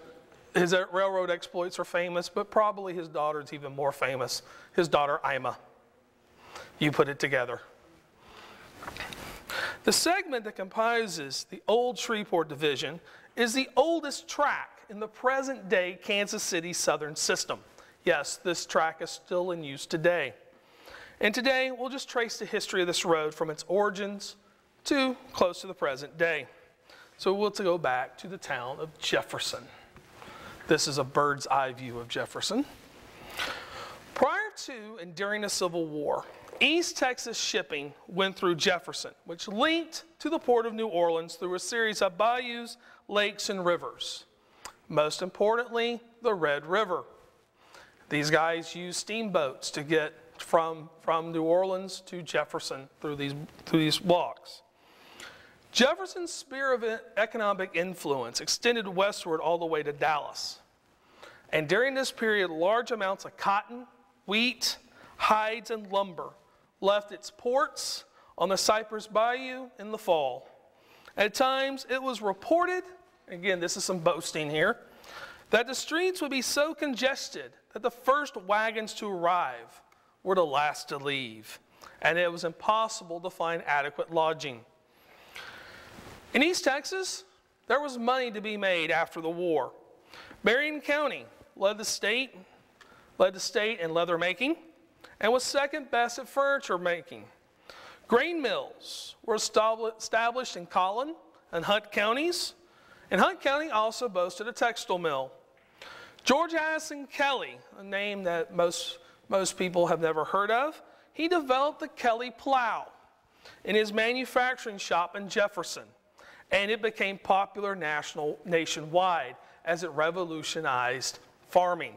his railroad exploits are famous, but probably his daughter is even more famous. His daughter, Ima. You put it together. The segment that composes the old Shreveport Division is the oldest track in the present-day Kansas City Southern system. Yes, this track is still in use today. And today, we'll just trace the history of this road from its origins to close to the present day. So we'll go back to the town of Jefferson. This is a bird's eye view of Jefferson. Prior to and during the Civil War, East Texas shipping went through Jefferson, which linked to the port of New Orleans through a series of bayous, lakes, and rivers. Most importantly, the Red River. These guys used steamboats to get from New Orleans to Jefferson through these walks. Jefferson's sphere of economic influence extended westward all the way to Dallas. And during this period, large amounts of cotton, wheat, hides, and lumber left its ports on the Cypress Bayou in the fall. At times, it was reported, again, this is some boasting here, that the streets would be so congested that the first wagons to arrive were the last to leave, and it was impossible to find adequate lodging. In East Texas, there was money to be made after the war. Marion County led the state in leather making and was second best at furniture making. Grain mills were established in Collin and Hunt counties, and Hunt County also boasted a textile mill. George Addison Kelly, a name that most people have never heard of, he developed the Kelly plow in his manufacturing shop in Jefferson, and it became popular nationwide as it revolutionized farming.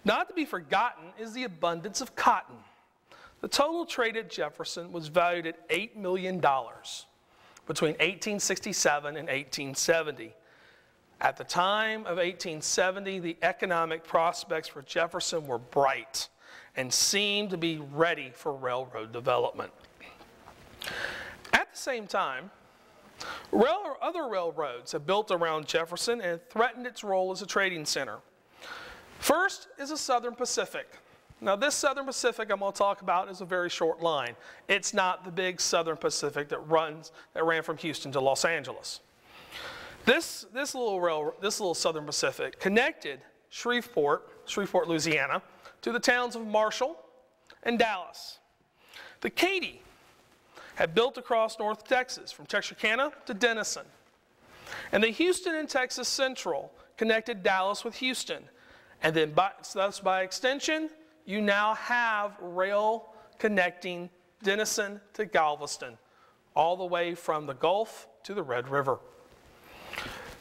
Not to be forgotten is the abundance of cotton. The total trade at Jefferson was valued at $8 million between 1867 and 1870. At the time of 1870, the economic prospects for Jefferson were bright and seemed to be ready for railroad development. At the same time, other railroads have built around Jefferson and threatened its role as a trading center. First is the Southern Pacific. Now this Southern Pacific I'm going to talk about is a very short line. It's not the big Southern Pacific that ran from Houston to Los Angeles. This little Southern Pacific connected Shreveport, Louisiana, to the towns of Marshall and Dallas. The Katy had built across North Texas from Texarkana to Denison. And the Houston and Texas Central connected Dallas with Houston. And then thus by extension, you now have rail connecting Denison to Galveston, all the way from the Gulf to the Red River.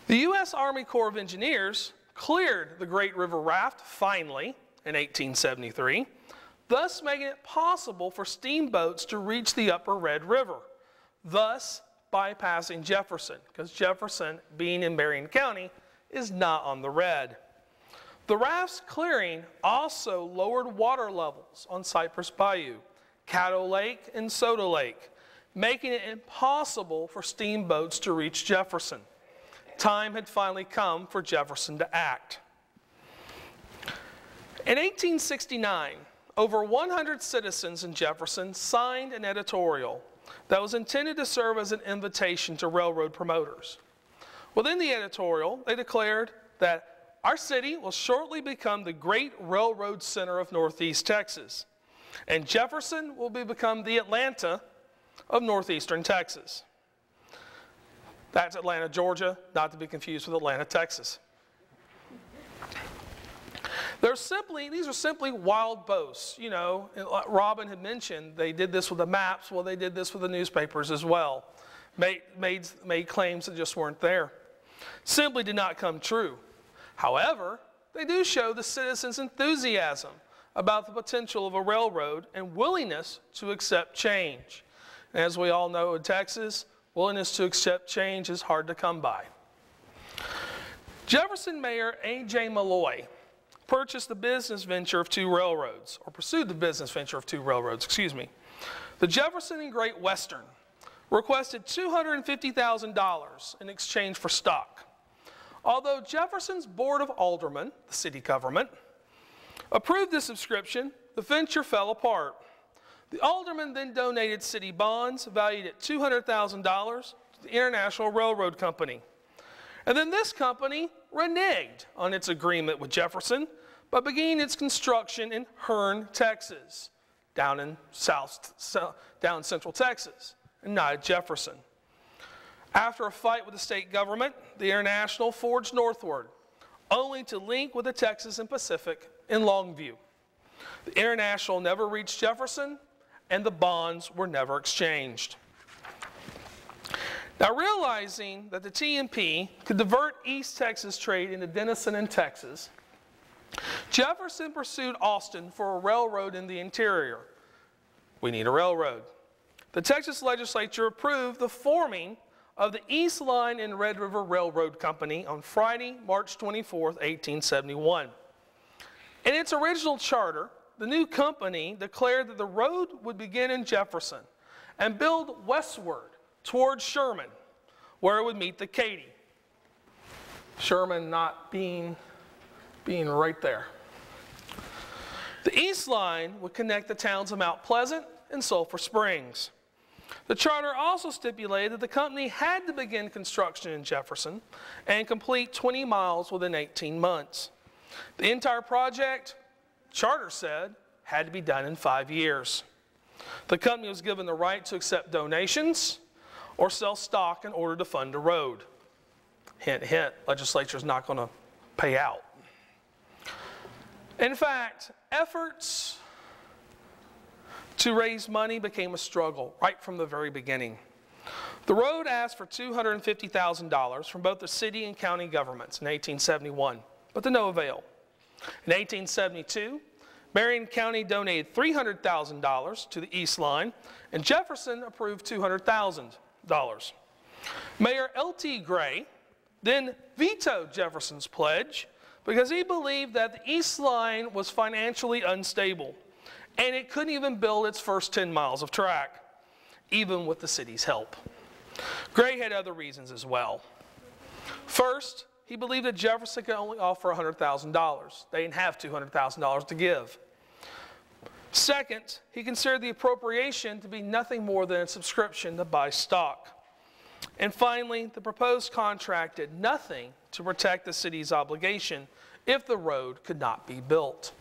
The U.S. Army Corps of Engineers cleared the Great River Raft finally in 1873, thus making it possible for steamboats to reach the upper Red River, thus bypassing Jefferson, because Jefferson, being in Marion County, is not on the red. The raft's clearing also lowered water levels on Cypress Bayou, Caddo Lake, and Soda Lake, making it impossible for steamboats to reach Jefferson. Time had finally come for Jefferson to act. In 1869, over 100 citizens in Jefferson signed an editorial that was intended to serve as an invitation to railroad promoters. Within the editorial, they declared that our city will shortly become the great railroad center of Northeast Texas, and Jefferson will become the Atlanta of Northeastern Texas. That's Atlanta, Georgia, not to be confused with Atlanta, Texas. These are simply wild boasts. You know, Robin had mentioned they did this with the maps. Well, they did this with the newspapers as well. Made claims that just weren't there. Simply did not come true. However, they do show the citizens' enthusiasm about the potential of a railroad and willingness to accept change. And as we all know in Texas, willingness to accept change is hard to come by. Jefferson Mayor A.J. Malloy purchased the business venture of two railroads, or pursued the business venture of two railroads, excuse me. The Jefferson and Great Western requested $250,000 in exchange for stock. Although Jefferson's Board of Aldermen, the city government, approved the subscription, the venture fell apart. The aldermen then donated city bonds valued at $200,000 to the International Railroad Company. And then this company reneged on its agreement with Jefferson by beginning its construction in Hearne, Texas, down in central Texas, and not at Jefferson. After a fight with the state government, the International forged northward, only to link with the Texas and Pacific in Longview. The International never reached Jefferson, and the bonds were never exchanged. Now, realizing that the T&P could divert East Texas trade into Denison and Texas, Jefferson pursued Austin for a railroad in the interior. We need a railroad. The Texas legislature approved the forming of the East Line and Red River Railroad Company on Friday, March 24, 1871. In its original charter, the new company declared that the road would begin in Jefferson and build westward towards Sherman, where it would meet the Katy. Sherman not being right there. The East Line would connect the towns of Mount Pleasant and Sulphur Springs. The charter also stipulated that the company had to begin construction in Jefferson and complete 20 miles within 18 months. The entire project, charter said, had to be done in 5 years. The company was given the right to accept donations or sell stock in order to fund the road. Hint, hint, legislature's not going to pay out. In fact, efforts to raise money became a struggle right from the very beginning. The road asked for $250,000 from both the city and county governments in 1871, but to no avail. In 1872, Marion County donated $300,000 to the East Line, and Jefferson approved $200,000. Mayor L.T. Gray then vetoed Jefferson's pledge because he believed that the East Line was financially unstable, and it couldn't even build its first 10 miles of track, even with the city's help. Gray had other reasons as well. First, he believed that Jefferson could only offer $100,000. They didn't have $200,000 to give. Second, he considered the appropriation to be nothing more than a subscription to buy stock. And finally, the proposed contract did nothing to protect the city's obligation if the road could not be built.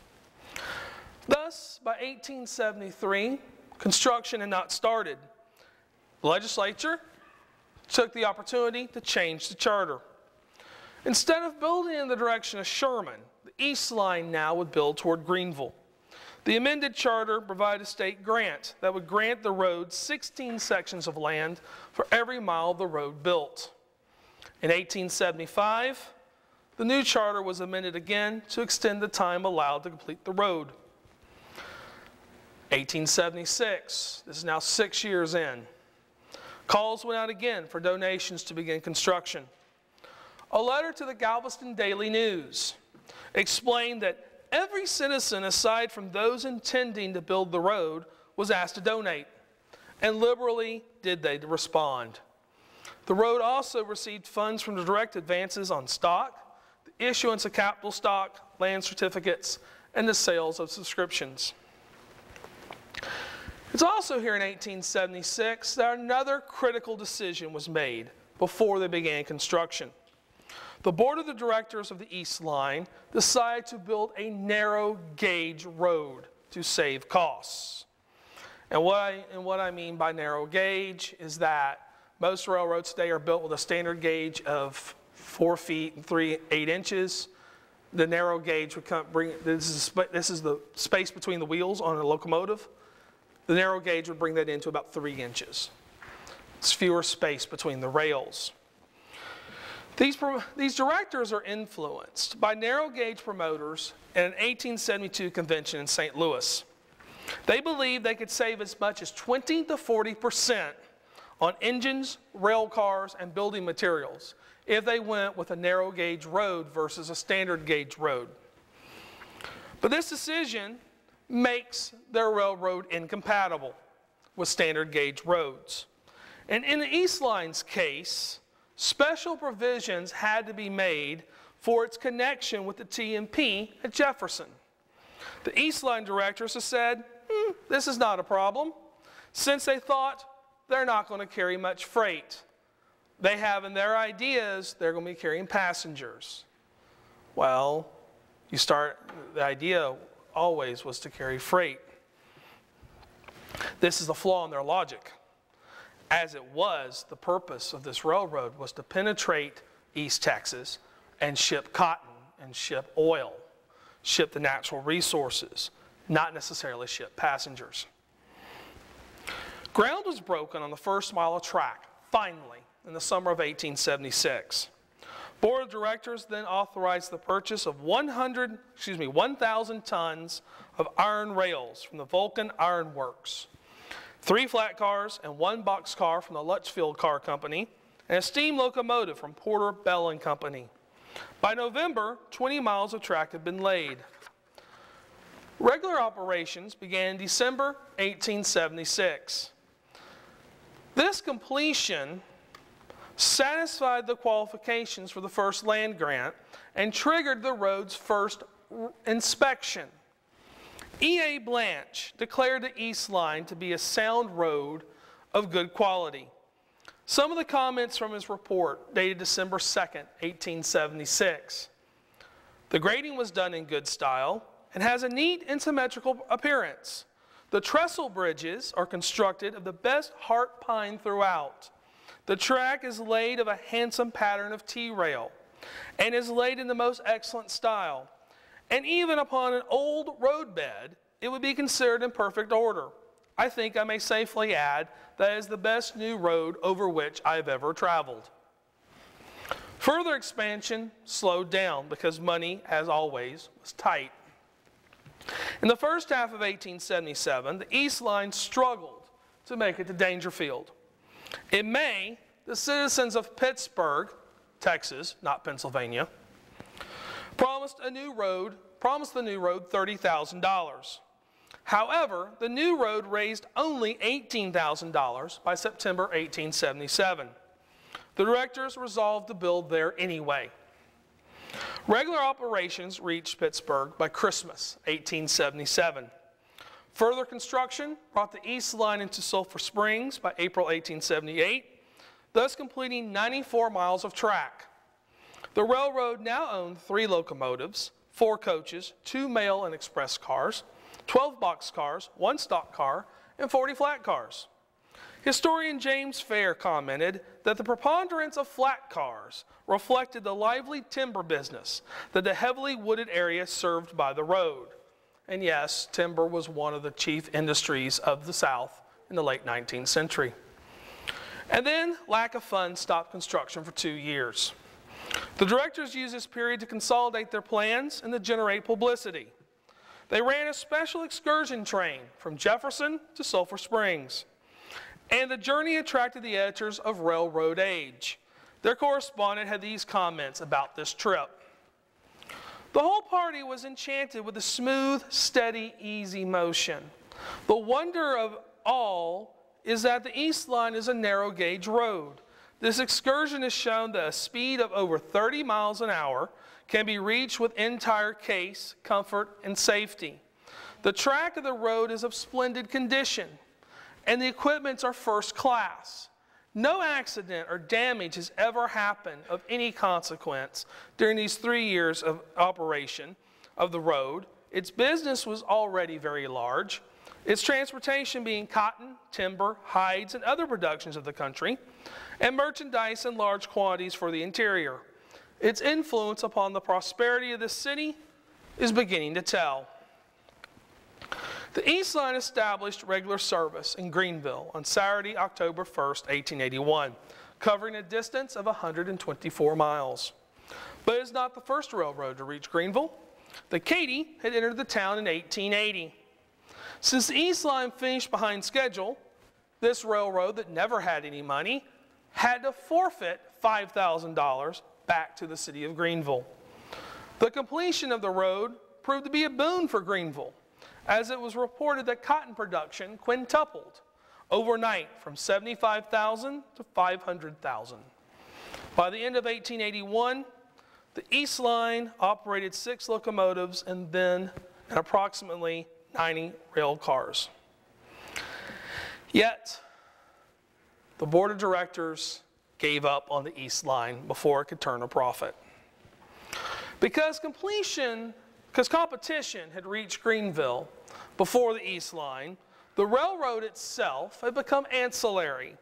Thus, by 1873, construction had not started. The legislature took the opportunity to change the charter. Instead of building in the direction of Sherman, the East Line now would build toward Greenville. The amended charter provided a state grant that would grant the road 16 sections of land for every mile of the road built. In 1875, the new charter was amended again to extend the time allowed to complete the road. 1876, this is now 6 years in. Calls went out again for donations to begin construction. A letter to the Galveston Daily News explained that every citizen, aside from those intending to build the road, was asked to donate, and liberally did they respond. The road also received funds from the direct advances on stock, the issuance of capital stock, land certificates, and the sales of subscriptions. It's also here in 1876 that another critical decision was made before they began construction. The board of the directors of the East Line decided to build a narrow gauge road to save costs. And what I mean by narrow gauge is that most railroads today are built with a standard gauge of 4 feet and 8 inches. The narrow gauge would this is the space between the wheels on a locomotive. The narrow gauge would bring that into about 3 inches. It's fewer space between the rails. These directors are influenced by narrow gauge promoters at an 1872 convention in St. Louis. They believed they could save as much as 20 to 40% on engines, rail cars, and building materials if they went with a narrow gauge road versus a standard gauge road. But this decision makes their railroad incompatible with standard gauge roads. And in the East Line's case, special provisions had to be made for its connection with the T&P at Jefferson. The East Line directors have said, this is not a problem, since they thought they're not going to carry much freight. They have in their ideas they're going to be carrying passengers. Well, the idea always was to carry freight. This is the flaw in their logic. As it was, the purpose of this railroad was to penetrate East Texas and ship cotton and ship oil, ship the natural resources, not necessarily ship passengers. Ground was broken on the first mile of track, finally, in the summer of 1876. Board of Directors then authorized the purchase of 1,000 tons of iron rails from the Vulcan Iron Works, 3 flat cars and 1 box car from the Lutchfield Car Company, and a steam locomotive from Porter, Bell & Company. By November, 20 miles of track had been laid. Regular operations began in December 1876. This completion satisfied the qualifications for the first land grant and triggered the road's first inspection. E.A. Blanche declared the East Line to be a sound road of good quality. Some of the comments from his report dated December 2nd, 1876. The grading was done in good style and has a neat and symmetrical appearance. The trestle bridges are constructed of the best heart pine throughout. The track is laid of a handsome pattern of T-rail and is laid in the most excellent style. And even upon an old roadbed, it would be considered in perfect order. I think I may safely add that it is the best new road over which I have ever traveled. Further expansion slowed down because money, as always, was tight. In the first half of 1877, the East Line struggled to make it to Dangerfield. In May, the citizens of Pittsburgh, Texas, not Pennsylvania, promised the new road $30,000. However, the new road raised only $18,000 by September 1877. The directors resolved to build there anyway. Regular operations reached Pittsburgh by Christmas 1877. Further construction brought the East Line into Sulphur Springs by April 1878, thus completing 94 miles of track. The railroad now owned 3 locomotives, 4 coaches, 2 mail and express cars, 12 box cars, 1 stock car, and 40 flat cars. Historian James Fair commented that the preponderance of flat cars reflected the lively timber business that the heavily wooded area served by the road. And yes, timber was one of the chief industries of the South in the late 19th century. And then lack of funds stopped construction for 2 years. The directors used this period to consolidate their plans and to generate publicity. They ran a special excursion train from Jefferson to Sulphur Springs. And the journey attracted the editors of Railroad Age. Their correspondent had these comments about this trip. The whole party was enchanted with the smooth, steady, easy motion. The wonder of all is that the East Line is a narrow gauge road. This excursion has shown that a speed of over 30 miles an hour can be reached with entire case, comfort, and safety. The track of the road is of splendid condition, and the equipments are first class. No accident or damage has ever happened of any consequence during these 3 years of operation of the road. Its business was already very large, its transportation being cotton, timber, hides, and other productions of the country, and merchandise in large quantities for the interior. Its influence upon the prosperity of the city is beginning to tell. The East Line established regular service in Greenville on Saturday, October 1st, 1881, covering a distance of 124 miles. But it is not the first railroad to reach Greenville. The Katy had entered the town in 1880. Since the East Line finished behind schedule, this railroad that never had any money had to forfeit $5,000 back to the city of Greenville. The completion of the road proved to be a boon for Greenville, as it was reported that cotton production quintupled overnight from 75,000 to 500,000. By the end of 1881, the East Line operated 6 locomotives and then approximately 90 rail cars. Yet, the board of directors gave up on the East Line before it could turn a profit. Because competition had reached Greenville before the East Line, the railroad itself had become ancillary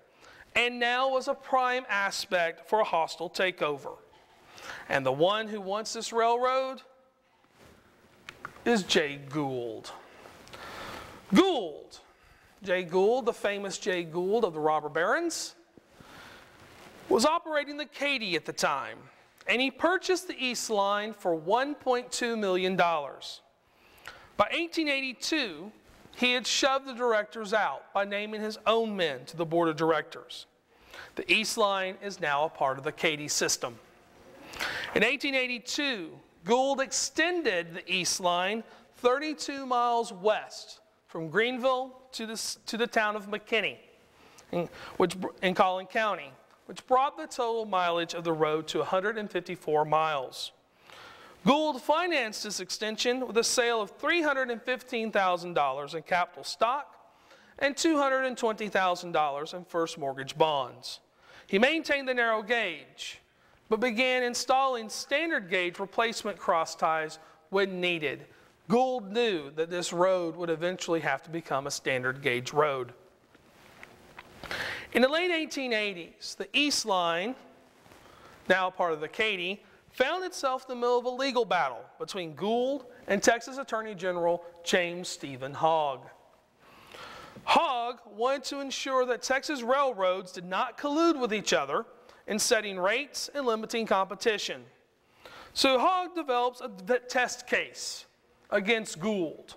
and now was a prime aspect for a hostile takeover. And the one who wants this railroad is Jay Gould. Jay Gould, the famous Jay Gould of the robber barons, was operating the Katy at the time, and he purchased the East Line for $1.2 million. By 1882, he had shoved the directors out by naming his own men to the board of directors. The East Line is now a part of the Katy system. In 1882, Gould extended the East Line 32 miles west from Greenville to the town of McKinney in Collin County, which brought the total mileage of the road to 154 miles. Gould financed this extension with a sale of $315,000 in capital stock and $220,000 in first mortgage bonds. He maintained the narrow gauge, but began installing standard gauge replacement cross ties when needed, Gould knew that this road would eventually have to become a standard gauge road. In the late 1880s, the East Line, now part of the Katy, found itself in the middle of a legal battle between Gould and Texas Attorney General James Stephen Hogg. Hogg wanted to ensure that Texas railroads did not collude with each other in setting rates and limiting competition. So Hogg develops a test case against Gould,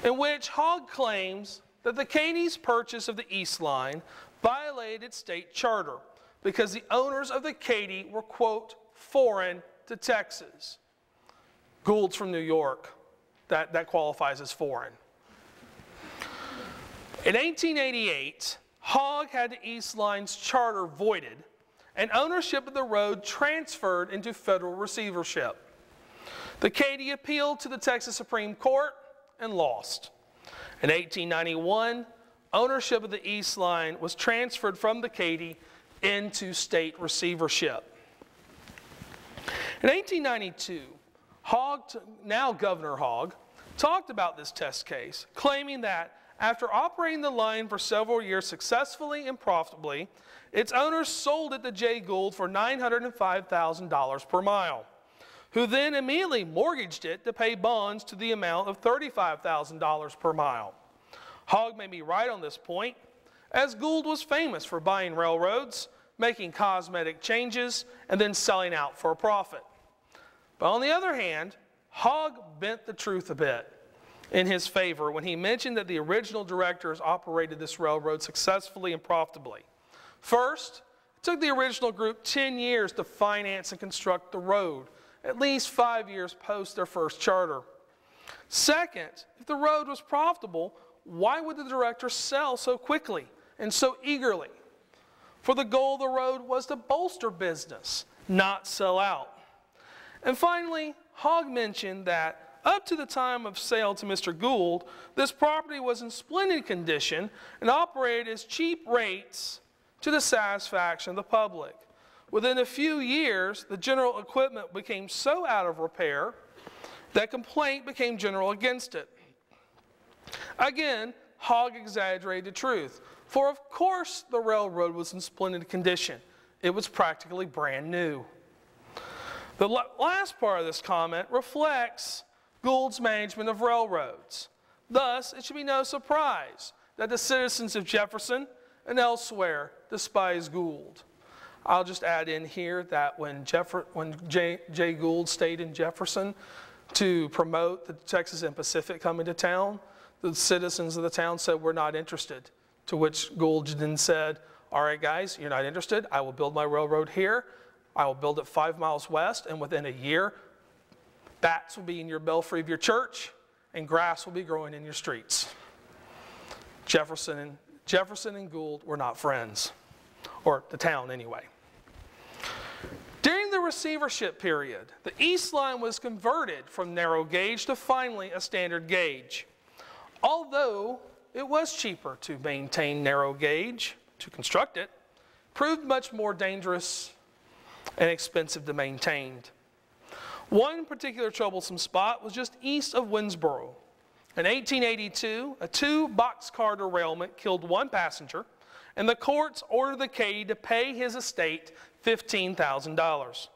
in which Hogg claims that the Katy's purchase of the East Line violated its state charter because the owners of the Katy were, quote, foreign to Texas. Gould's from New York. That qualifies as foreign. In 1888, Hogg had the East Line's charter voided and ownership of the road transferred into federal receivership. The Katy appealed to the Texas Supreme Court and lost. In 1891, ownership of the East Line was transferred from the Katy into state receivership. In 1892, Hogg, now Governor Hogg, talked about this test case, claiming that after operating the line for several years successfully and profitably, its owners sold it to Jay Gould for $905,000 per mile, who then immediately mortgaged it to pay bonds to the amount of $35,000 per mile. Hogg may be right on this point, as Gould was famous for buying railroads, making cosmetic changes, and then selling out for a profit. But on the other hand, Hogg bent the truth a bit in his favor when he mentioned that the original directors operated this railroad successfully and profitably. First, it took the original group 10 years to finance and construct the road, at least 5 years post their first charter. Second, if the road was profitable, why would the directors sell so quickly and so eagerly? For the goal of the road was to bolster business, not sell out. And finally, Hogg mentioned that up to the time of sale to Mr. Gould, this property was in splendid condition and operated as cheap rates to the satisfaction of the public. Within a few years, the general equipment became so out of repair that complaint became general against it. Again, Hogg exaggerated the truth, for of course the railroad was in splendid condition. It was practically brand new. The last part of this comment reflects Gould's management of railroads. Thus, it should be no surprise that the citizens of Jefferson and elsewhere despise Gould. I'll just add in here that when Jay Gould stayed in Jefferson to promote the Texas and Pacific coming to town, the citizens of the town said, "We're not interested." To which Gould then said, "All right, guys, you're not interested. I will build my railroad here. I will build it 5 miles west, and within a year, bats will be in your belfry of your church, and grass will be growing in your streets." Jefferson and Gould were not friends, or the town anyway. During the receivership period, the East Line was converted from narrow gauge to finally a standard gauge. Although it was cheaper to maintain narrow gauge, to construct it, proved much more dangerous and expensive to maintain. One particular troublesome spot was just east of Winnsboro. In 1882, a 2-boxcar derailment killed 1 passenger, and the courts ordered the Katy to pay his estate $15,000.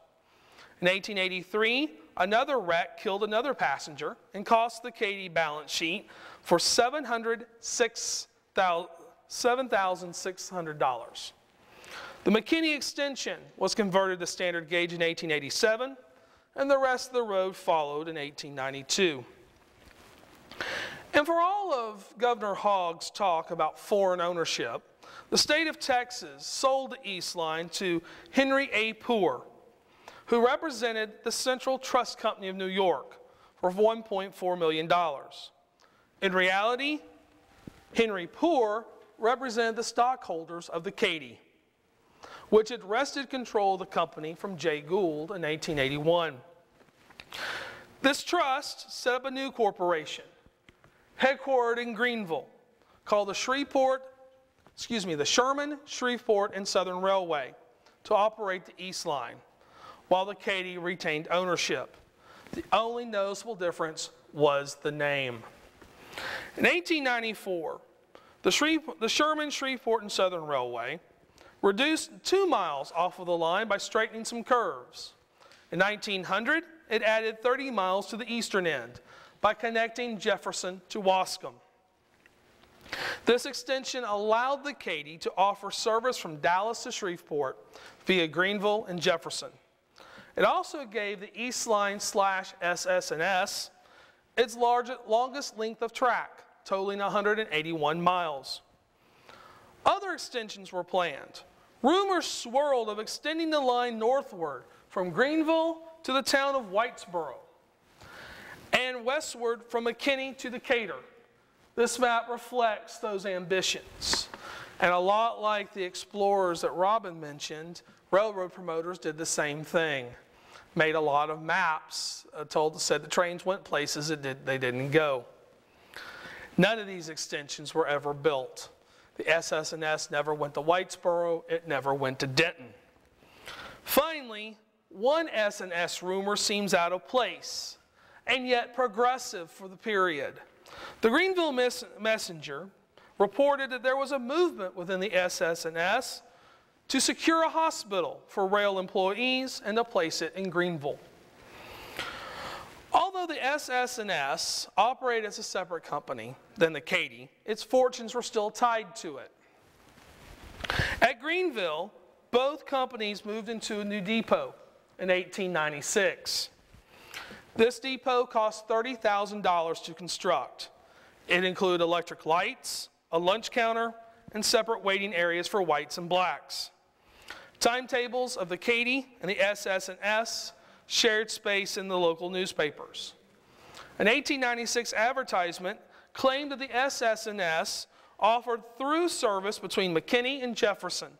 In 1883, another wreck killed another passenger and cost the Katy balance sheet for $7,600. The McKinney extension was converted to standard gauge in 1887, and the rest of the road followed in 1892. And for all of Governor Hogg's talk about foreign ownership, the state of Texas sold the East Line to Henry A. Poor, who represented the Central Trust Company of New York for $1.4 million. In reality, Henry Poor represented the stockholders of the Katy, which had wrested control of the company from Jay Gould in 1881. This trust set up a new corporation, headquartered in Greenville, called the Sherman, Shreveport, and Southern Railway, to operate the East Line, while the Katy retained ownership. The only noticeable difference was the name. In 1894, the Sherman, Shreveport, and Southern Railway reduced 2 miles off of the line by straightening some curves. In 1900, it added 30 miles to the eastern end by connecting Jefferson to Wascom. This extension allowed the Katy to offer service from Dallas to Shreveport via Greenville and Jefferson. It also gave the East Line / SS&S its longest length of track, totaling 181 miles. Other extensions were planned. Rumors swirled of extending the line northward from Greenville to the town of Whitesboro and westward from McKinney to Decatur. This map reflects those ambitions. And a lot like the explorers that Robin mentioned, railroad promoters did the same thing. Made a lot of maps, said the trains went places they didn't go. None of these extensions were ever built. The SS&S never went to Whitesboro, it never went to Denton. Finally, one S&S rumor seems out of place, and yet progressive for the period. The Greenville Messenger reported that there was a movement within the SS&S to secure a hospital for rail employees and to place it in Greenville. Although the SS&S operated as a separate company than the Katy, its fortunes were still tied to it. At Greenville, both companies moved into a new depot in 1896. This depot cost $30,000 to construct. It included electric lights, a lunch counter, and separate waiting areas for whites and blacks. Timetables of the Katy and the SS&S shared space in the local newspapers. An 1896 advertisement claimed that the SS&S offered through service between McKinney and Jefferson.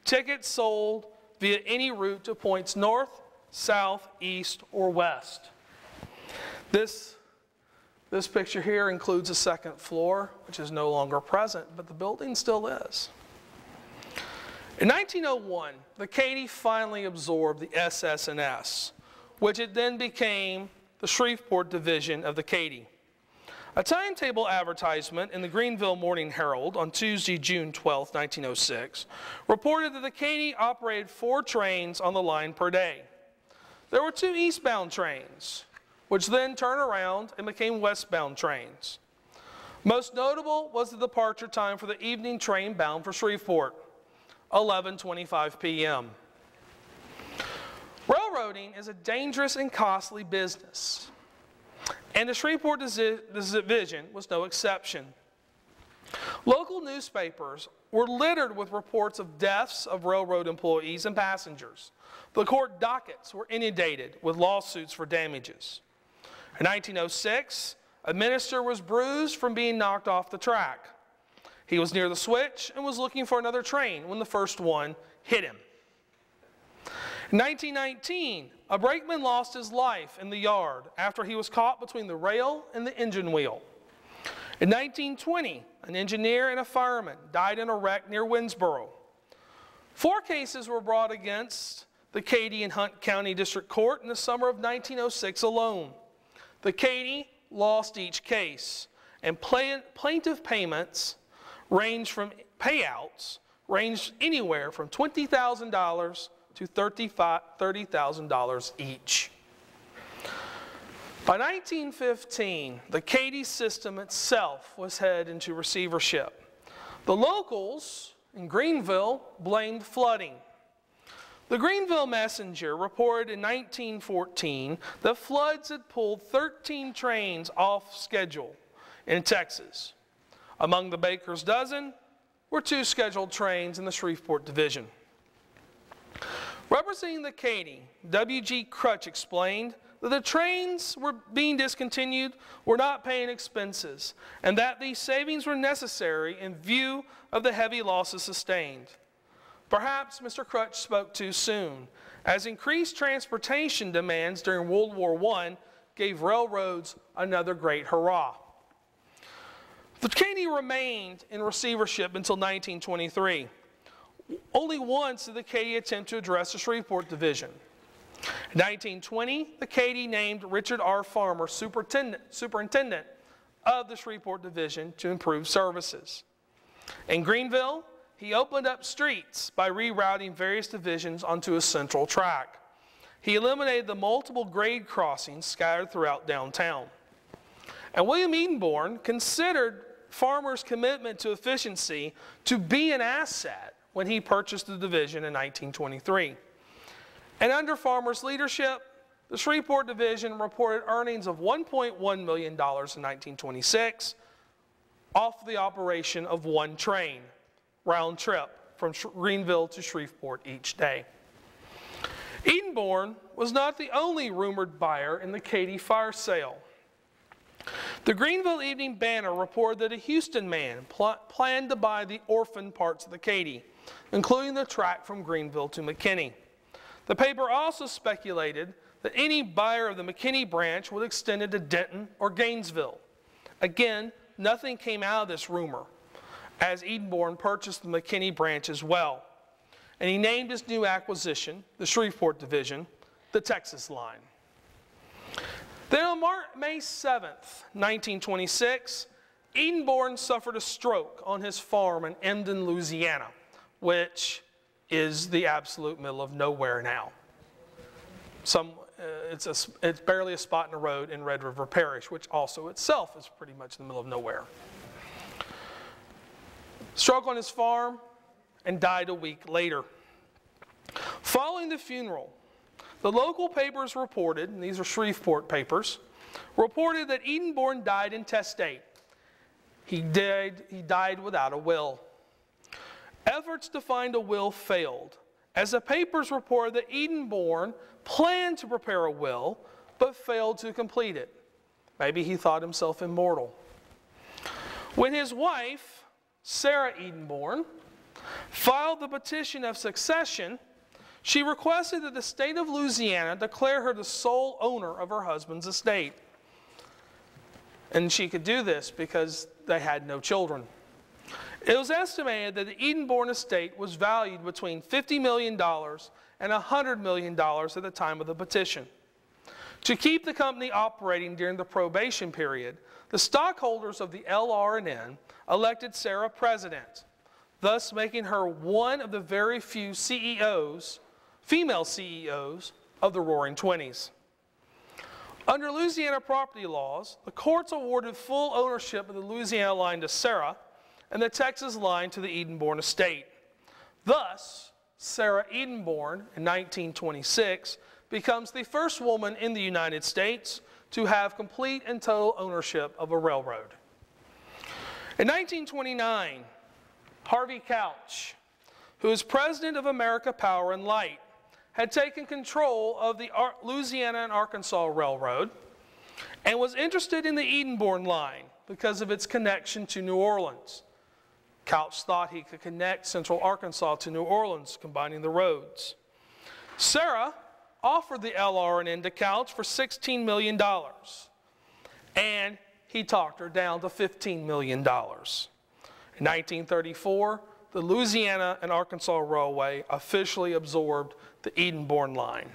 Tickets sold via any route to points north, south, east, or west. This picture here includes a second floor, which is no longer present, but the building still is. In 1901, the Katy finally absorbed the SS&S, which it then became the Shreveport division of the Katy. A timetable advertisement in the Greenville Morning Herald on Tuesday, June 12, 1906, reported that the Katy operated 4 trains on the line per day. There were 2 eastbound trains, which then turned around and became westbound trains. Most notable was the departure time for the evening train bound for Shreveport, 11:25 p.m. Railroading is a dangerous and costly business, and the Shreveport division was no exception. Local newspapers were littered with reports of deaths of railroad employees and passengers. The court dockets were inundated with lawsuits for damages. In 1906, a minister was bruised from being knocked off the track. He was near the switch and was looking for another train when the first one hit him. In 1919, a brakeman lost his life in the yard after he was caught between the rail and the engine wheel. In 1920, an engineer and a fireman died in a wreck near Winnsboro. 4 cases were brought against the Katy and Hunt County District Court in the summer of 1906 alone. The Katy lost each case, and plaintiff payments ranged anywhere from $20,000 to $30,000 each. By 1915, the Katy system itself was headed into receivership. The locals in Greenville blamed flooding. The Greenville Messenger reported in 1914 that floods had pulled 13 trains off schedule in Texas. Among the baker's dozen were 2 scheduled trains in the Shreveport division. Representing the Katy, W.G. Crutch explained that the trains were being discontinued were not paying expenses, and that these savings were necessary in view of the heavy losses sustained. Perhaps Mr. Crutch spoke too soon, as increased transportation demands during World War I gave railroads another great hurrah. The Katy remained in receivership until 1923. Only once did the Katy attempt to address the Shreveport division. In 1920, the Katy named Richard R. Farmer superintendent of the Shreveport Division to improve services. In Greenville, he opened up streets by rerouting various divisions onto a central track. He eliminated the multiple grade crossings scattered throughout downtown. And William Edenborn considered Farmer's commitment to efficiency to be an asset when he purchased the division in 1923. And under Farmer's leadership, the Shreveport Division reported earnings of $1.1 million in 1926 off the operation of one train, round trip, from Greenville to Shreveport each day. Edenborn was not the only rumored buyer in the Katy fire sale. The Greenville Evening Banner reported that a Houston man planned to buy the orphaned parts of the Katy, including the track from Greenville to McKinney. The paper also speculated that any buyer of the McKinney branch would extend it to Denton or Gainesville. Again, nothing came out of this rumor, as Edenborn purchased the McKinney branch as well. And he named his new acquisition, the Shreveport Division, the Texas Line. Then on May 7th, 1926, Edenborn suffered a stroke on his farm in Emden, Louisiana, which is the absolute middle of nowhere now. It's barely a spot in the road in Red River Parish, which also itself is pretty much in the middle of nowhere. Stroke on his farm and died a week later. Following the funeral, the local papers reported, and these are Shreveport papers, reported that Edenborn died intestate. He died without a will. Efforts to find a will failed, as the papers reported that Edenborn planned to prepare a will, but failed to complete it. Maybe he thought himself immortal. When his wife, Sarah Edenborn, filed the petition of succession, she requested that the state of Louisiana declare her the sole owner of her husband's estate. And she could do this because they had no children. It was estimated that the Edenborn estate was valued between $50 million and $100 million at the time of the petition. To keep the company operating during the probation period, the stockholders of the LR&N elected Sarah president, thus making her one of the very few CEOs, female CEOs, of the Roaring Twenties. Under Louisiana property laws, the courts awarded full ownership of the Louisiana line to Sarah and the Texas line to the Edenborn estate. Thus, Sarah Edenborn, in 1926, becomes the first woman in the United States to have complete and total ownership of a railroad. In 1929, Harvey Couch, who is president of America Power and Light, had taken control of the Louisiana and Arkansas Railroad and was interested in the Edenborn line because of its connection to New Orleans. Couch thought he could connect central Arkansas to New Orleans, combining the roads. Sarah offered the LR&N to Couch for $16 million, and he talked her down to $15 million. In 1934, the Louisiana and Arkansas Railway officially absorbed the Edenborn line.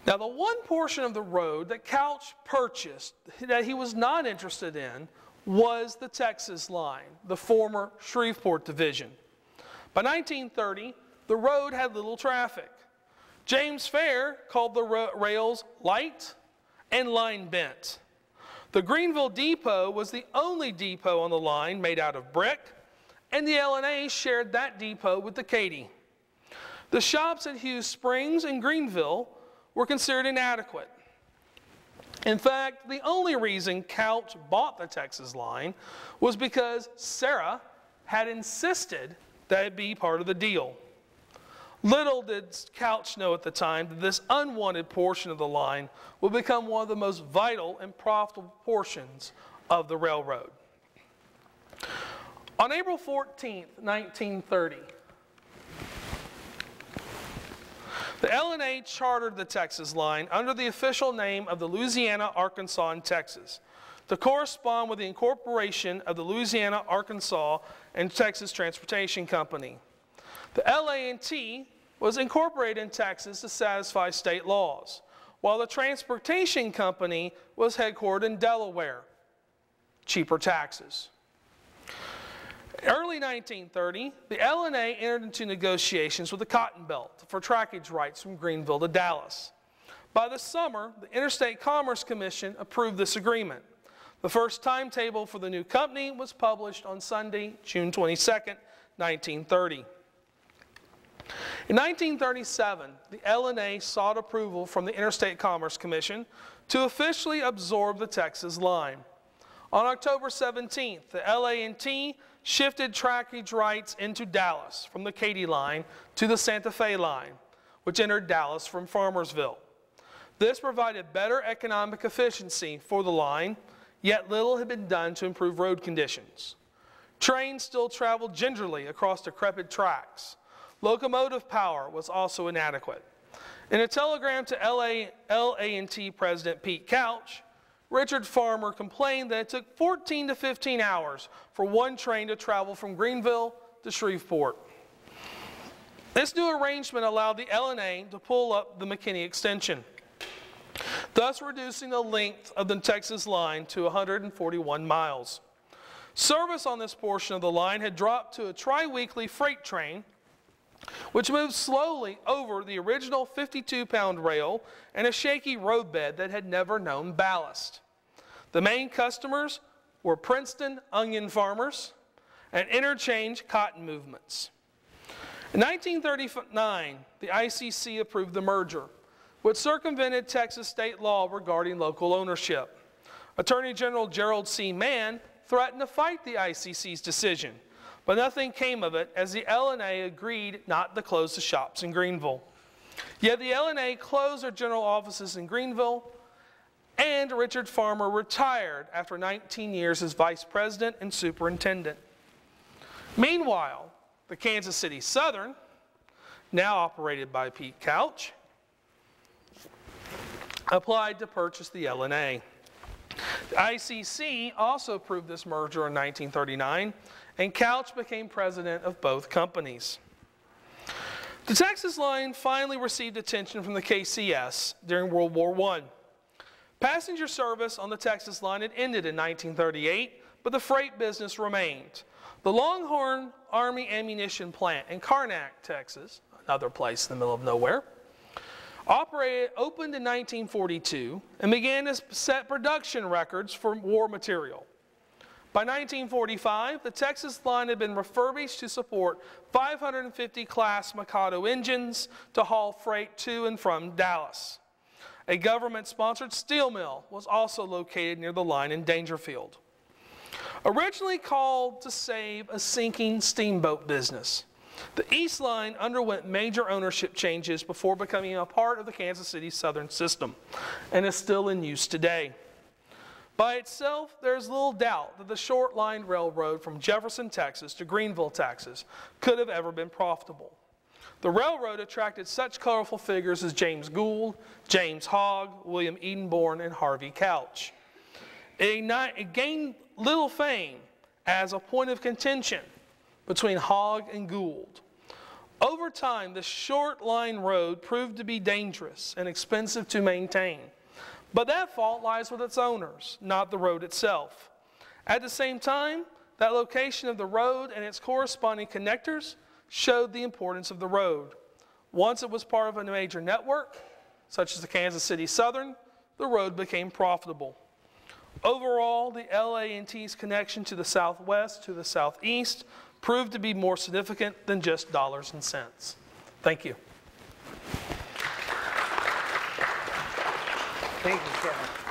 Now, the one portion of the road that Couch purchased that he was not interested in was the Texas line, the former Shreveport Division. By 1930, the road had little traffic. James Fair called the rails light and line bent. The Greenville Depot was the only depot on the line made out of brick, and the L&A shared that depot with the Katy. The shops at Hughes Springs and Greenville were considered inadequate. In fact, the only reason Couch bought the Texas line was because Sarah had insisted that it be part of the deal. Little did Couch know at the time that this unwanted portion of the line would become one of the most vital and profitable portions of the railroad. On April 14, 1930, the L&A chartered the Texas line under the official name of the Louisiana, Arkansas, and Texas to correspond with the incorporation of the Louisiana, Arkansas, and Texas Transportation Company. The LA&T was incorporated in Texas to satisfy state laws, while the transportation company was headquartered in Delaware. Cheaper taxes. Early 1930, the L&A entered into negotiations with the Cotton Belt for trackage rights from Greenville to Dallas. By the summer, the Interstate Commerce Commission approved this agreement. The first timetable for the new company was published on Sunday, June 22, 1930. In 1937, the L&A sought approval from the Interstate Commerce Commission to officially absorb the Texas line. On October 17th, the LA&T shifted trackage rights into Dallas from the Katy line to the Santa Fe line, which entered Dallas from Farmersville. This provided better economic efficiency for the line, yet little had been done to improve road conditions. Trains still traveled gingerly across decrepit tracks. Locomotive power was also inadequate. In a telegram to LA&T President Pete Couch, Richard Farmer complained that it took 14 to 15 hours for one train to travel from Greenville to Shreveport. This new arrangement allowed the L&A to pull up the McKinney extension, thus reducing the length of the Texas line to 141 miles. Service on this portion of the line had dropped to a tri-weekly freight train, which moved slowly over the original 52-pound rail and a shaky roadbed that had never known ballast. The main customers were Princeton onion farmers and interchange cotton movements. In 1939, the ICC approved the merger, which circumvented Texas state law regarding local ownership. Attorney General Gerald C. Mann threatened to fight the ICC's decision, but nothing came of it as the L&A agreed not to close the shops in Greenville. Yet the L&A closed their general offices in Greenville, and Richard Farmer retired after 19 years as vice president and superintendent. Meanwhile, the Kansas City Southern, now operated by Pete Couch, applied to purchase the L&A. The ICC also approved this merger in 1939, and Couch became president of both companies. The Texas line finally received attention from the KCS during World War I. Passenger service on the Texas line had ended in 1938, but the freight business remained. The Longhorn Army Ammunition Plant in Karnak, Texas, another place in the middle of nowhere, opened in 1942 and began to set production records for war material. By 1945, the Texas line had been refurbished to support 550 Class Mikado engines to haul freight to and from Dallas. A government-sponsored steel mill was also located near the line in Dangerfield. Originally called to save a sinking steamboat business, the East Line underwent major ownership changes before becoming a part of the Kansas City Southern system and is still in use today. By itself, there is little doubt that the short-line railroad from Jefferson, Texas to Greenville, Texas could have ever been profitable. The railroad attracted such colorful figures as James Gould, James Hogg, William Edenborn, and Harvey Couch. It gained little fame as a point of contention between Hogg and Gould. Over time, the short line road proved to be dangerous and expensive to maintain. But that fault lies with its owners, not the road itself. At the same time, that location of the road and its corresponding connectors showed the importance of the road. Once it was part of a major network, such as the Kansas City Southern, the road became profitable. Overall, the LA&T's connection to the southwest to the southeast proved to be more significant than just dollars and cents. Thank you. Thank you, Kevin.